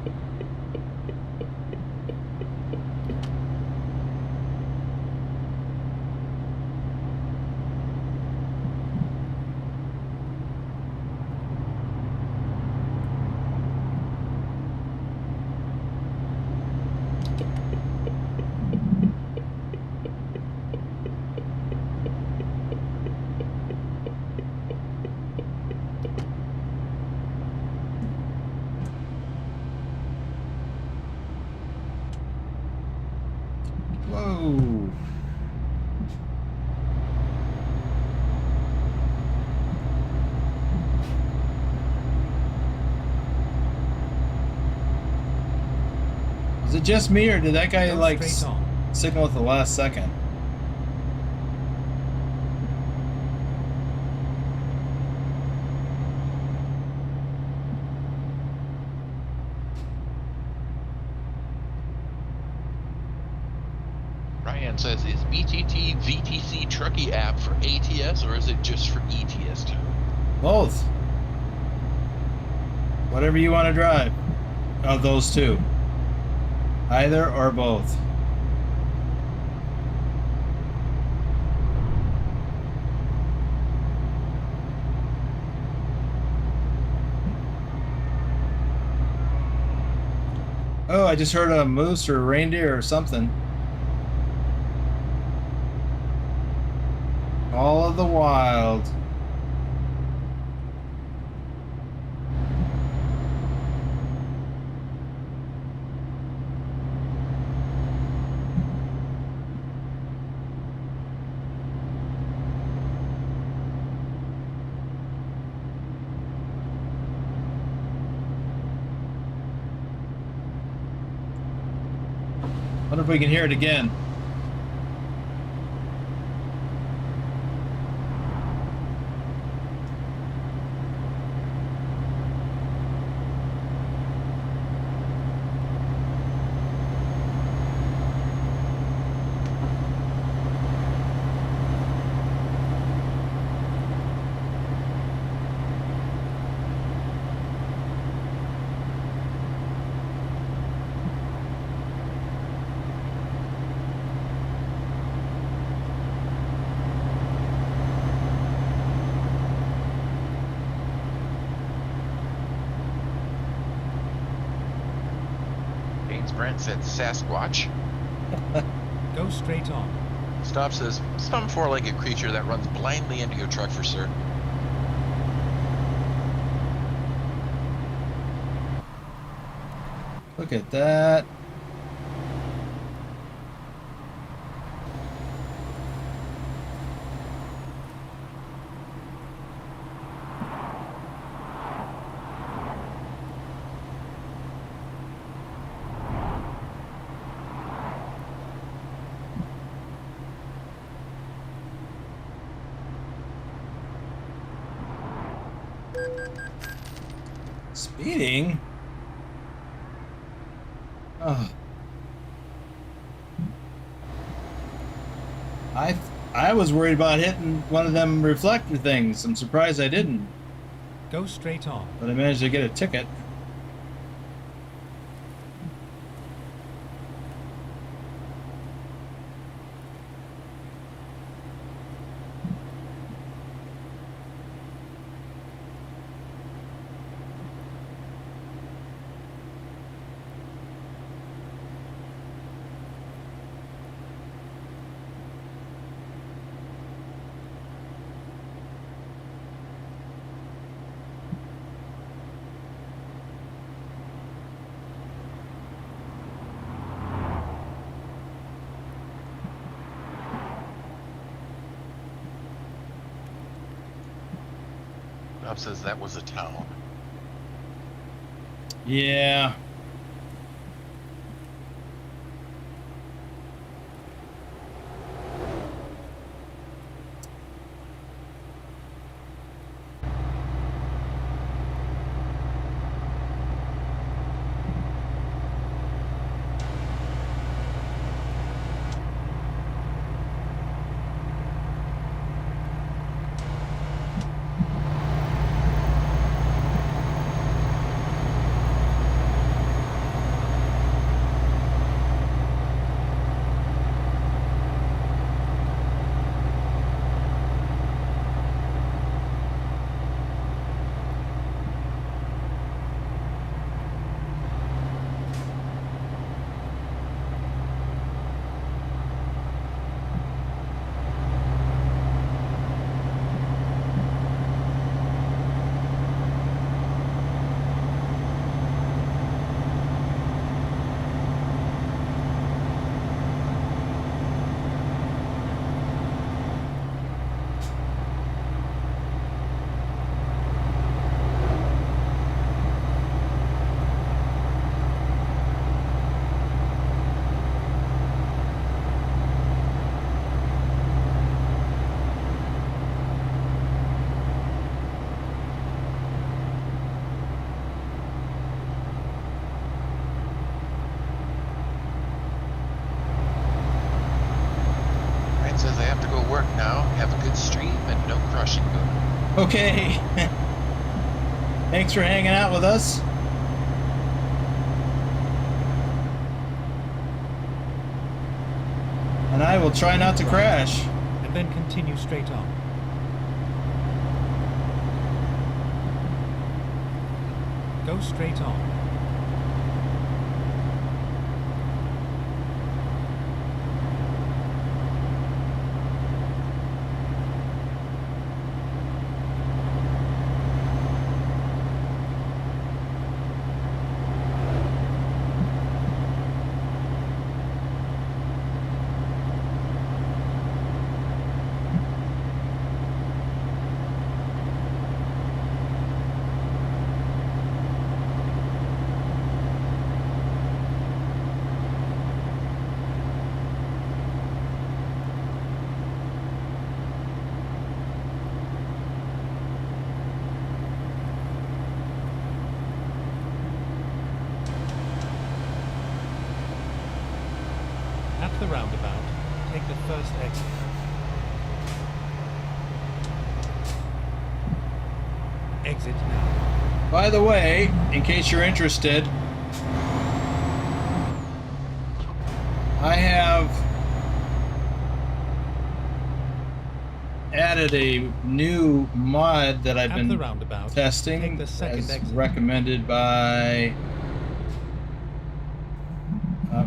Whoa. Is it just me, or did that guy Go like straight on. signal at the last second? Ryan says, is BTT VTC Trucky app for ATS or is it just for ETS2? Both. Whatever you want to drive. Of those two. Either or both. Oh, I just heard a moose or a reindeer or something. All of the wild. Wonder if we can hear it again. Brent said Sasquatch. Go straight on. Stop says, some four-legged creature that runs blindly into your truck for certain. Look at that. Speeding? Oh. I was worried about hitting one of them reflector things. I'm surprised I didn't. Go straight on. But I managed to get a ticket. Bob says that was a town. Yeah. Says I have to go work now. Have a good stream and no crushing Boomer. Okay. Thanks for hanging out with us. And I will try not to crash. And then continue straight on. Go straight on. At the roundabout, take the first exit. Exit now. By the way, in case you're interested, I have added a new mod that I've At been the roundabout, testing take the second as exit. recommended by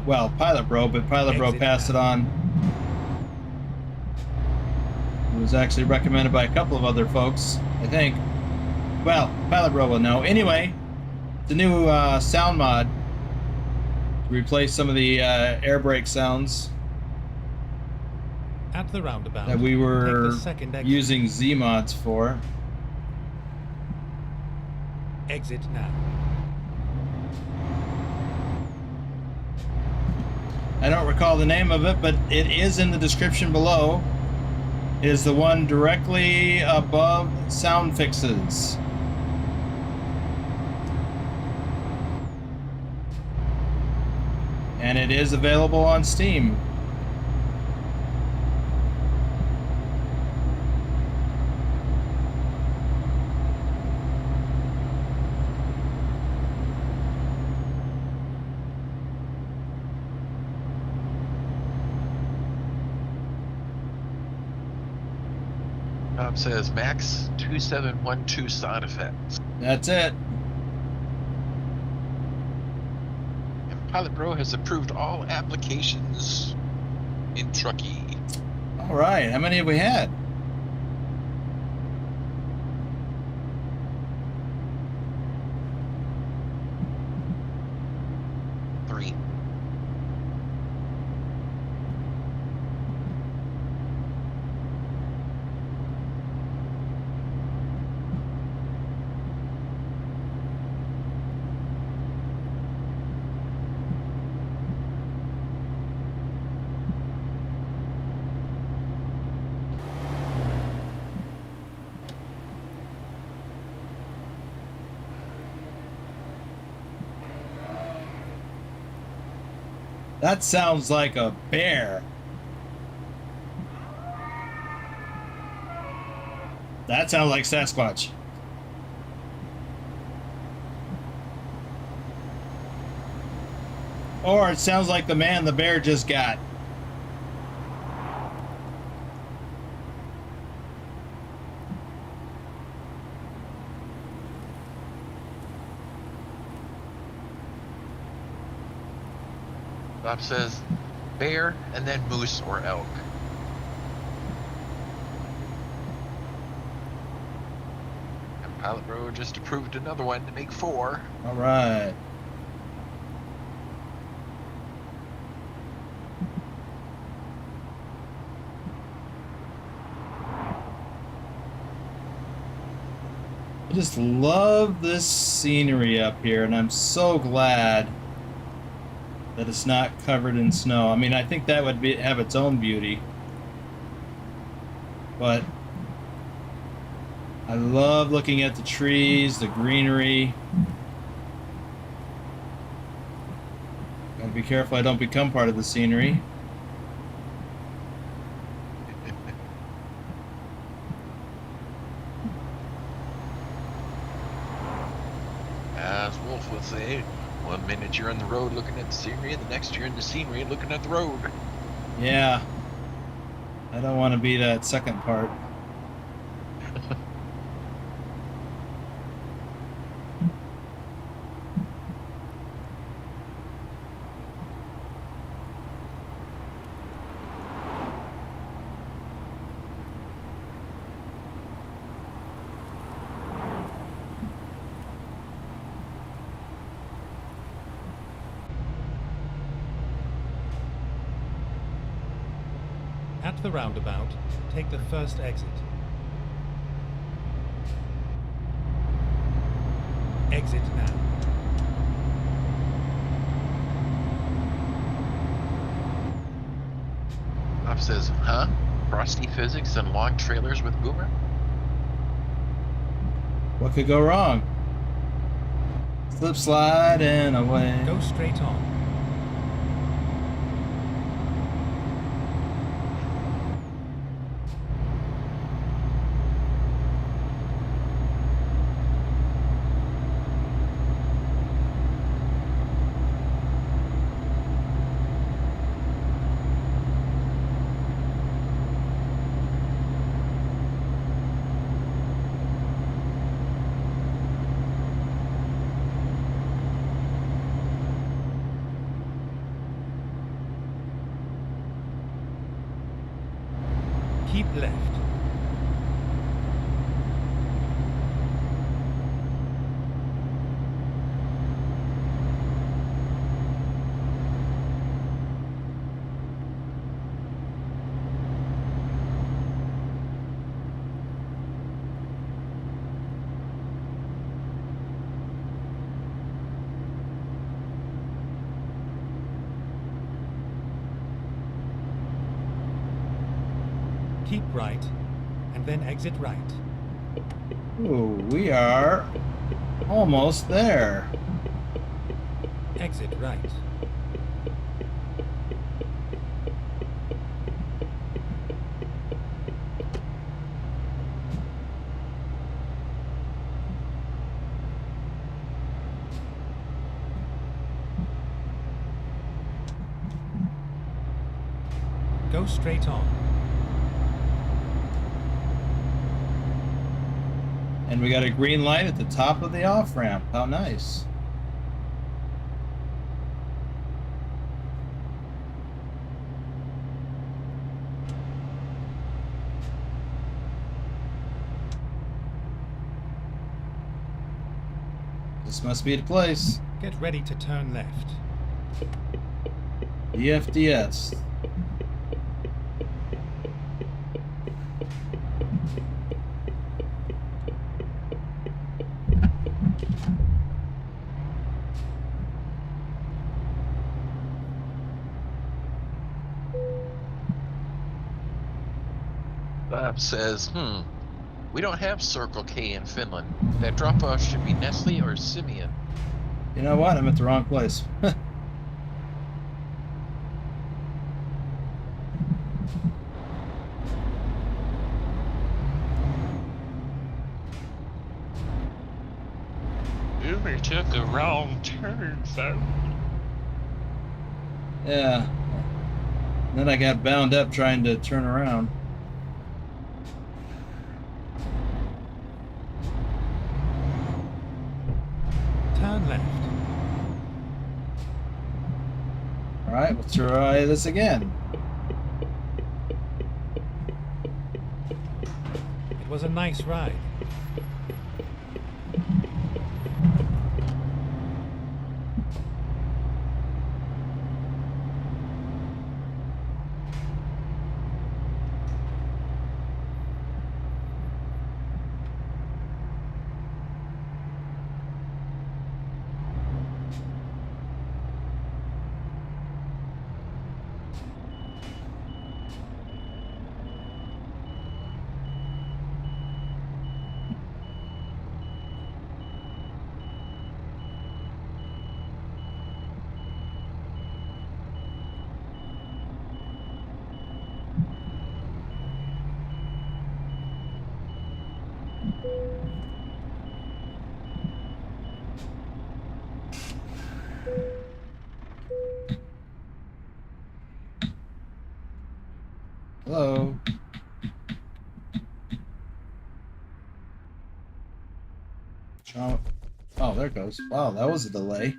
Pilot Bro, but Pilot Bro Exit passed it now. on. It was actually recommended by a couple of other folks, I think. Well, Pilot Bro will know. Anyway, the new sound mod to replace some of the air brake sounds At the roundabout, that we take were the second exit. using Zeemods for. Exit now. I don't recall the name of it, but it is in the description below. It is the one directly above sound fixes. And it is available on Steam. Says max 2712 sound effects. That's it. And Pilot Pro has approved all applications in Truckee. All right. How many have we had? Three. That sounds like a bear. That sounds like Sasquatch. Or it sounds like the man the bear just got. Bob says bear and then moose or elk. And Pilot Pro just approved another one to make 4. All right. I just love this scenery up here, and I'm so glad that it's not covered in snow. I mean, I think that would have its own beauty, but I love looking at the trees, the greenery. Gotta be careful I don't become part of the scenery. As Wolf would say, 1 minute you're on the road looking at the scenery, and the next you're in the scenery looking at the road. Yeah. I don't want to be that second part. At the roundabout, take the first exit. Exit now. Bob says, huh? Frosty physics and long trailers with boomer? What could go wrong? Slip, slide, and away. Go straight on. Keep left. Keep right, and then exit right. Ooh, we are almost there. Exit right. Go straight on. And we got a green light at the top of the off-ramp. How nice. This must be the place. Get ready to turn left. EFDS. Bob says, we don't have Circle K in Finland. That drop-off should be Nestle or Simeon. You know what? I'm at the wrong place. Boomer took a wrong turn, folks. Yeah. Then I got bound up trying to turn around. Turn left. All right, let's try this again. It was a nice ride. Hello. Oh, there it goes. Wow, that was a delay.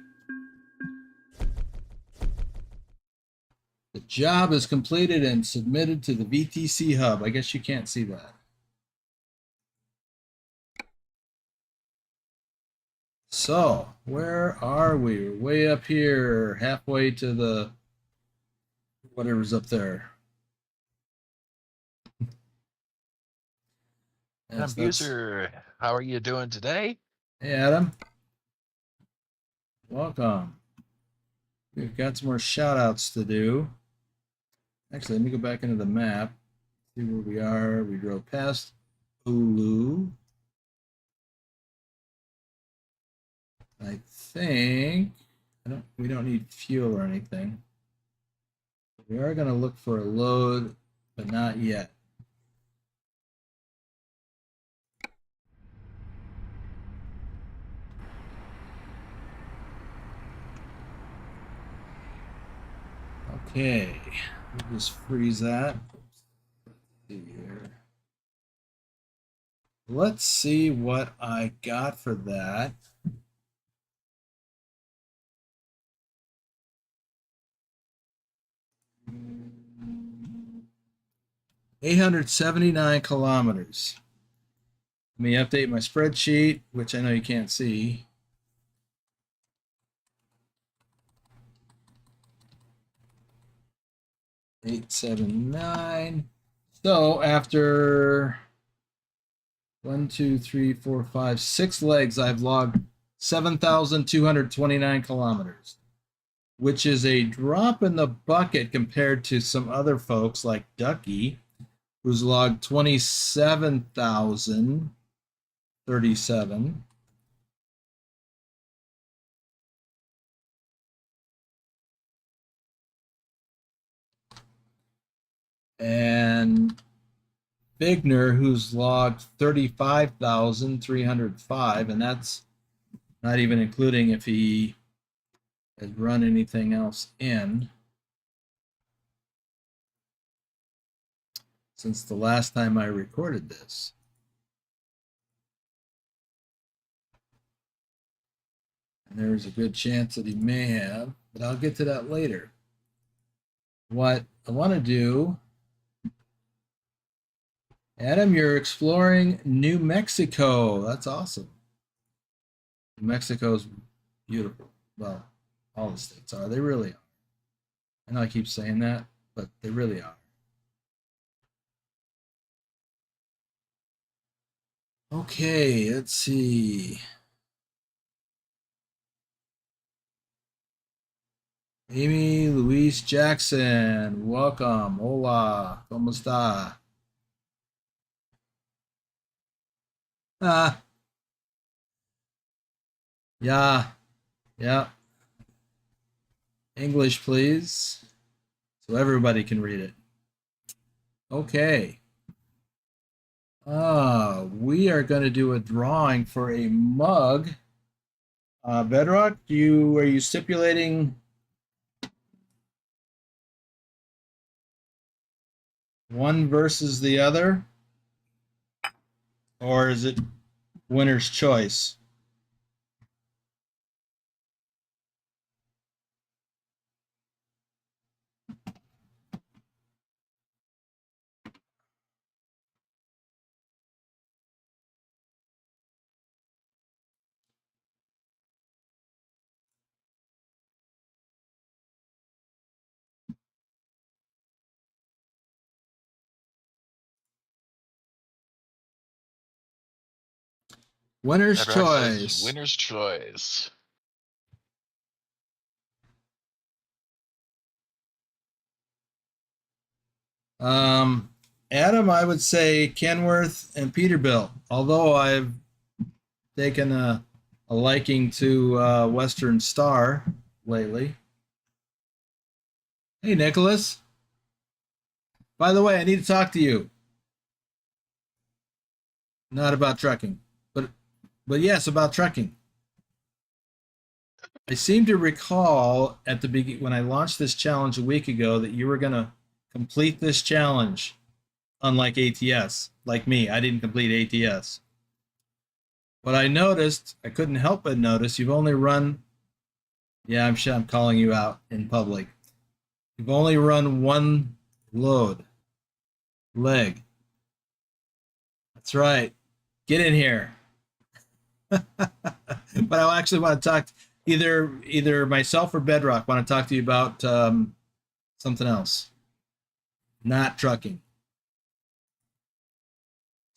The job is completed and submitted to the VTC hub. I guess you can't see that. So, where are we? We're way up here, halfway to the whatever's up there. Yes, User, how are you doing today? Hey, Adam. Welcome. We've got some more shout outs to do. Actually, let me go back into the map, see where we are. We drove past Oulu. I think we don't need fuel or anything. We are going to look for a load, but not yet. Okay, we'll just freeze that. Let's see here. Let's see what I got for that. $879 kilometers. Let me update my spreadsheet, which I know you can't see. $879. So after 1, 2, 3, 4, 5, 6 legs, I've logged 7,229 kilometers, which is a drop in the bucket compared to some other folks like Ducky, who's logged 27,037. And Bigner, who's logged 35,305, and that's not even including if he has run anything else in. since the last time I recorded this. And there's a good chance that he may have, but I'll get to that later. What I want to do, Adam, you're exploring New Mexico. That's awesome. New Mexico's beautiful. Well, all the states are. They really are. I know I keep saying that, but they really are. Okay, let's see. Amy Louise Jackson, welcome. Hola, ¿cómo está? Ah, yeah, yeah. English, please, so everybody can read it. Okay. We are going to do a drawing for a mug. Bedrock, are you stipulating one versus the other, or is it winner's choice? Winner's Bedrock says choice. winner's choice. Adam, I would say Kenworth and Peterbilt, although I've taken a liking to Western Star lately. Hey, Nicholas. By the way, I need to talk to you. Not about trucking, but yes, about trucking. I seem to recall at the beginning when I launched this challenge a week ago that you were going to complete this challenge. Unlike ATS, like me, I didn't complete ATS. What I noticed, I couldn't help but notice, you've only run. Yeah, I'm sure I'm calling you out in public. You've only run one leg. That's right. Get in here. But I actually want to talk either myself or Bedrock want to talk to you about something else, not trucking.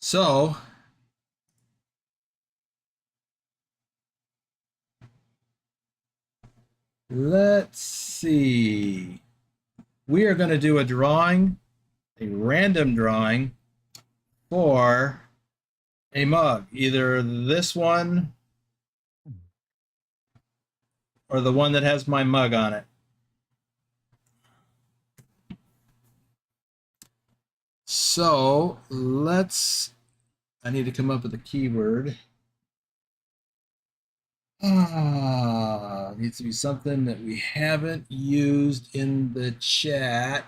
So let's see. We are going to do a drawing, a random drawing for a mug, either this one or the one that has my mug on it. So I need to come up with a keyword. It needs to be something that we haven't used in the chat.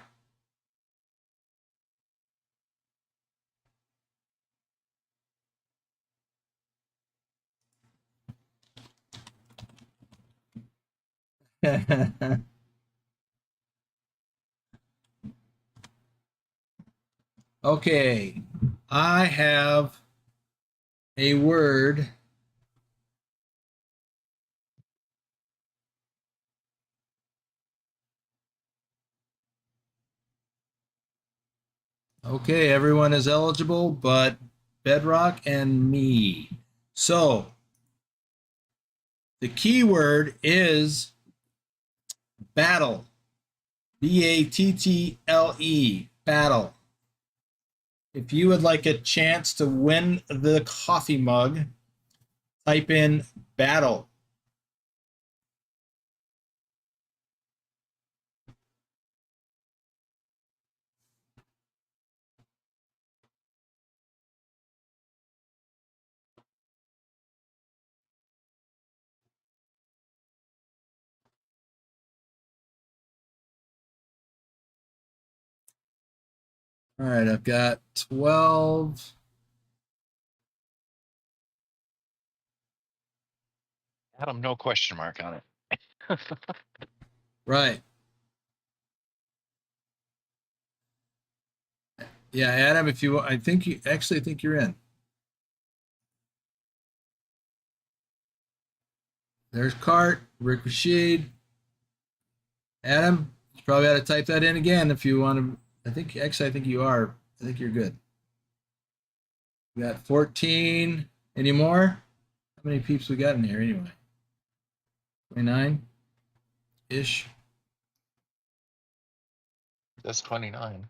Okay, I have a word. Okay, everyone is eligible, but Bedrock and me. So the keyword is battle. BATTLE, battle. If you would like a chance to win the coffee mug, type in battle. All right, I've got 12. Adam, no question mark on it. Right. Yeah, Adam, if you, I think you actually think you're in. There's Cart, Ricochet. Adam, you probably ought to type that in again if you want to. I think you are. I think you're good. We got 14. Any more? How many peeps we got in here anyway? 29 ish. That's 29.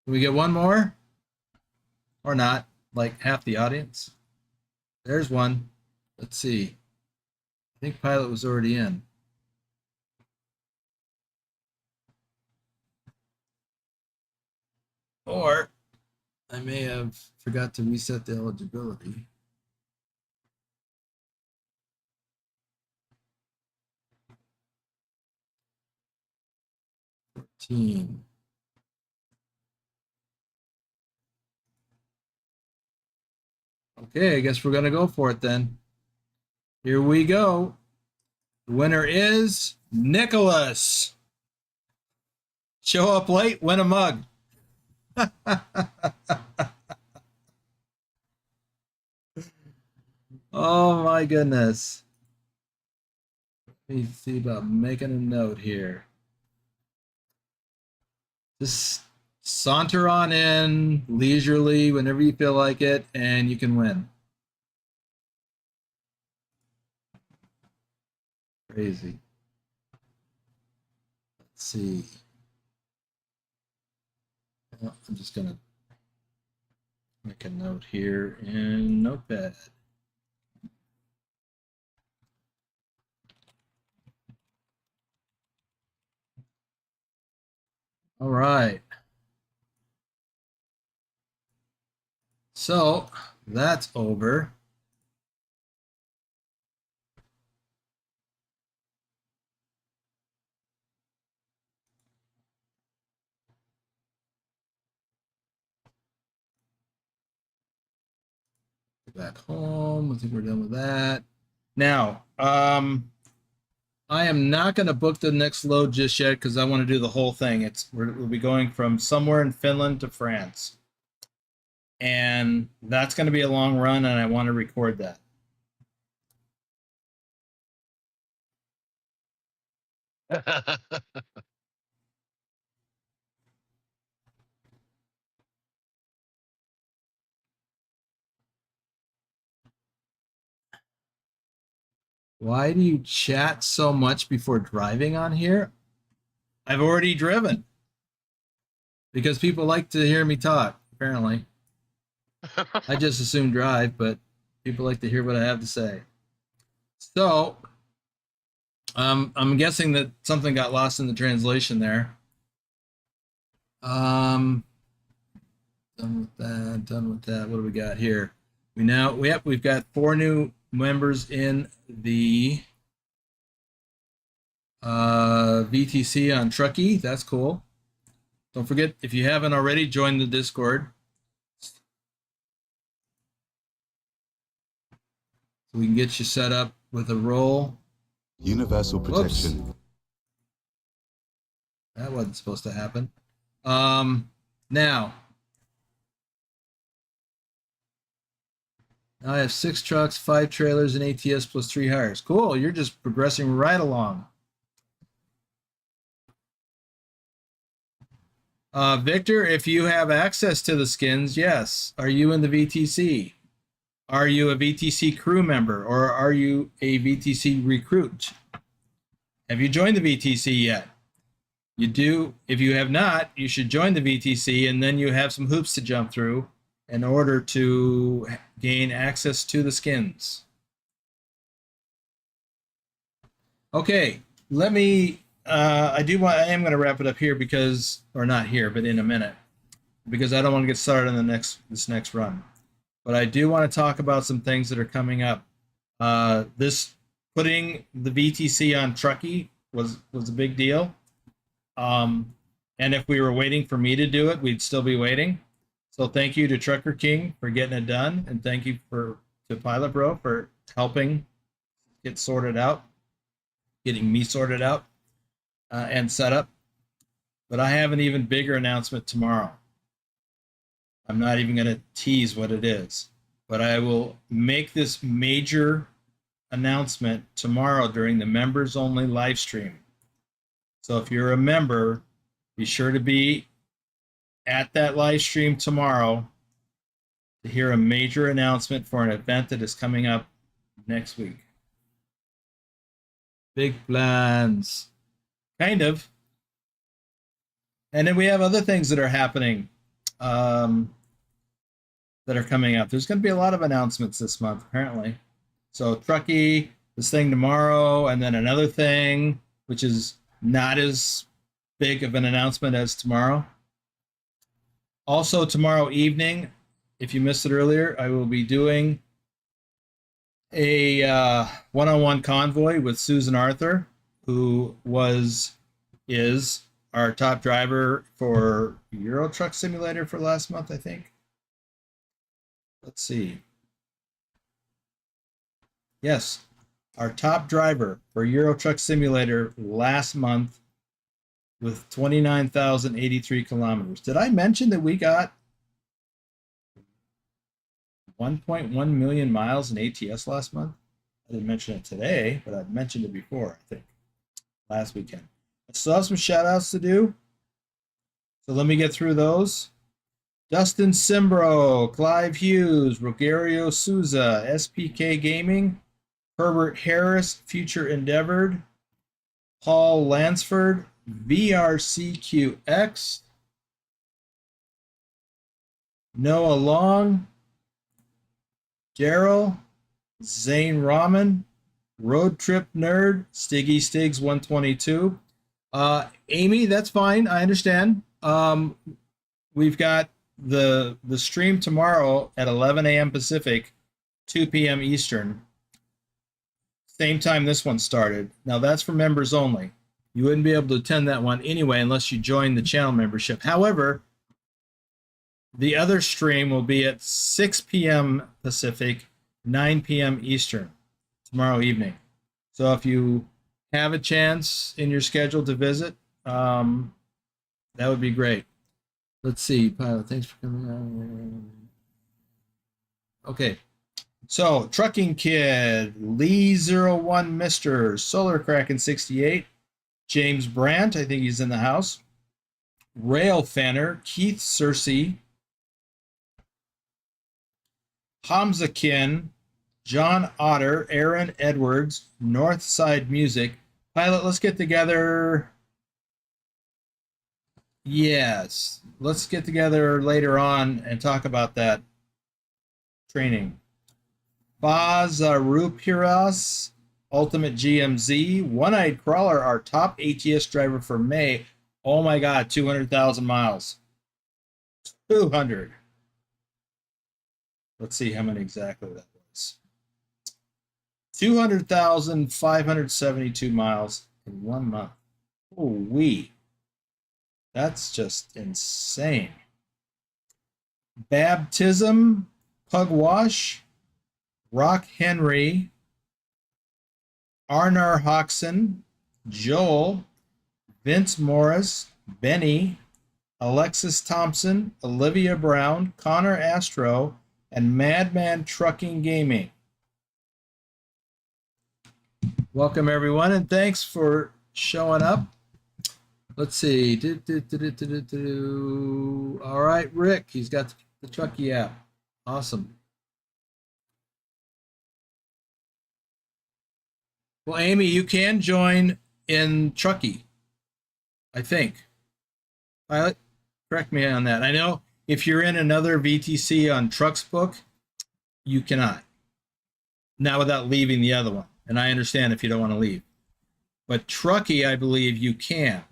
Can we get one more? Or not? Like half the audience? There's one. Let's see. I think Pilot was already in. Or I may have forgot to reset the eligibility. Team. Okay, I guess we're gonna go for it then. Here we go. The winner is Nicholas. Show up late, win a mug. Oh my goodness. Let me see about making a note here. Just saunter on in leisurely whenever you feel like it, and you can win. Crazy. Let's see. Well, I'm just going to make a note here in Notepad. All right. So that's over. Back home. I think we're done with that. Now, I am not going to book the next load just yet because I want to do the whole thing. We'll be going from somewhere in Finland to France. And that's going to be a long run, and I want to record that. Why do you chat so much before driving on here? I've already driven. Because people like to hear me talk, apparently. I just assume drive, but people like to hear what I have to say. So, I'm guessing that something got lost in the translation there. Done with that. What do we got here? We've got 4 new members in the VTC on Trucky. That's cool. Don't forget, if you haven't already, join the Discord. So we can get you set up with a role. Universal protection. Whoops. That wasn't supposed to happen. Now I have 6 trucks, 5 trailers, and ATS plus 3 hires. Cool. You're just progressing right along. Victor, if you have access to the skins, yes. Are you in the VTC? Are you a VTC crew member, or are you a VTC recruit? Have you joined the VTC yet? You do. If you have not, you should join the VTC, and then you have some hoops to jump through in order to gain access to the skins. Okay, let me, I am going to wrap it up here because, or not here, but in a minute, because I don't want to get started on this next run. But I do want to talk about some things that are coming up. This putting the VTC on Trucky was a big deal. And if we were waiting for me to do it, we'd still be waiting. So thank you to Trucker King for getting it done, and thank you to Pilot Bro for helping get sorted out, getting me sorted out and set up. But I have an even bigger announcement tomorrow. I'm not even going to tease what it is, but I will make this major announcement tomorrow during the members only live stream. So if you're a member, be sure to be at that live stream tomorrow to hear a major announcement for an event that is coming up next week. Big plans. Kind of. And then we have other things that are happening that are coming up. There's going to be a lot of announcements this month, apparently. So Trucky, this thing tomorrow, and then another thing, which is not as big of an announcement as tomorrow. Also tomorrow evening, if you missed it earlier, I will be doing a one-on-one convoy with Susan Arthur, who is our top driver for Euro Truck Simulator for last month, I think. Let's see. Yes, our top driver for Euro Truck Simulator last month with 29,083 kilometers. Did I mention that we got 1.1 million miles in ATS last month? I didn't mention it today, but I've mentioned it before, I think, last weekend. I still have some shout outs to do. So let me get through those. Dustin Simbro, Clive Hughes, Rogerio Souza, SPK Gaming, Herbert Harris, Future Endeavored, Paul Lansford, VRCQX, Noah Long, Daryl, Zane Rahman, Road Trip Nerd, Stiggy Stigs 122. Amy, that's fine. I understand. We've got the stream tomorrow at 11 a.m. Pacific, 2 p.m. Eastern. Same time this one started. Now that's for members only. You wouldn't be able to attend that one anyway unless you join the channel membership. However, the other stream will be at 6 p.m. Pacific, 9 p.m. Eastern tomorrow evening. So if you have a chance in your schedule to visit, that would be great. Let's see, Pilot, thanks for coming on. Okay. So, Trucking Kid, Lee01 Mr., Solar Kraken 68, James Brandt, I think he's in the house, Rail Fanner, Keith Searcy, Hamza Kin, John Otter, Aaron Edwards, Northside Music. Pilot, let's get together. Yes, let's get together later on and talk about that training. Bazarupiras, Ultimate GMZ, One-Eyed Crawler, our top ATS driver for May. Oh my God, 200,000 miles. 200. Let's see how many exactly that was. 200,572 miles in 1 month. Ooh-wee. That's just insane. Baptism, Pugwash, Rock Henry, Arnar Hoxton, Joel, Vince Morris, Benny, Alexis Thompson, Olivia Brown, Connor Astro, and Madman Trucking Gaming. Welcome, everyone, and thanks for showing up. Let's see. All right, Rick, he's got the Trucky app. Awesome. Well, Amy, you can join in Trucky, I think. Pilot, correct me on that. I know if you're in another VTC on TrucksBook, you cannot. Not without leaving the other one. And I understand if you don't want to leave. But Trucky, I believe you can.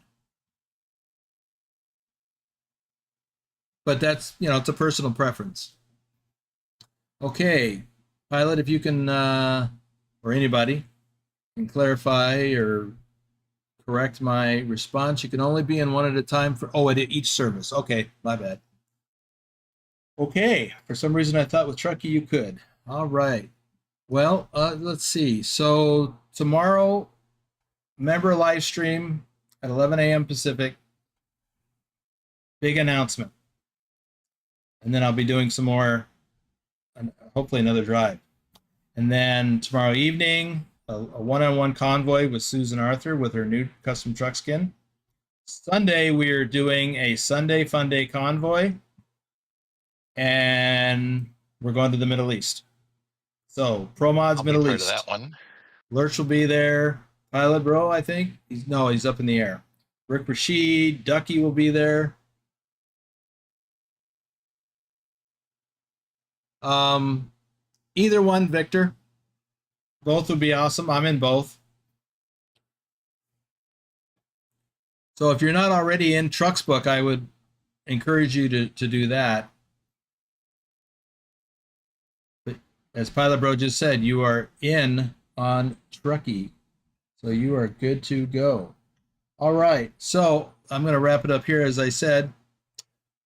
But that's, it's a personal preference. Okay, Pilot, if you can, or anybody, can clarify or correct my response. You can only be in one at a time for, at each service. Okay, my bad. Okay, for some reason I thought with Truckee you could. All right. Well, let's see. So tomorrow, member live stream at 11 a.m. Pacific. Big announcement. And then I'll be doing some more, hopefully another drive. And then tomorrow evening, a one-on-one convoy with Susan Arthur with her new custom truck skin. Sunday, we are doing a Sunday Fun Day convoy. And we're going to the Middle East. So, Promods I'll Middle be part East. of that one. Lurch will be there. Pilot Bro, I think. He's up in the air. Rick Rashid, Ducky will be there. Either one, Victor. Both would be awesome. I'm in both. So if you're not already in TrucksBook, I would encourage you to do that. But as Pilot Bro just said, you are in on Trucky. So you are good to go. All right. So I'm going to wrap it up here, as I said.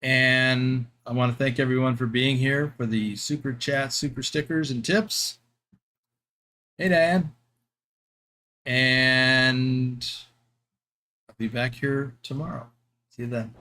And I want to thank everyone for being here, for the super chat, super stickers, and tips. Hey, Dan. And I'll be back here tomorrow. See you then.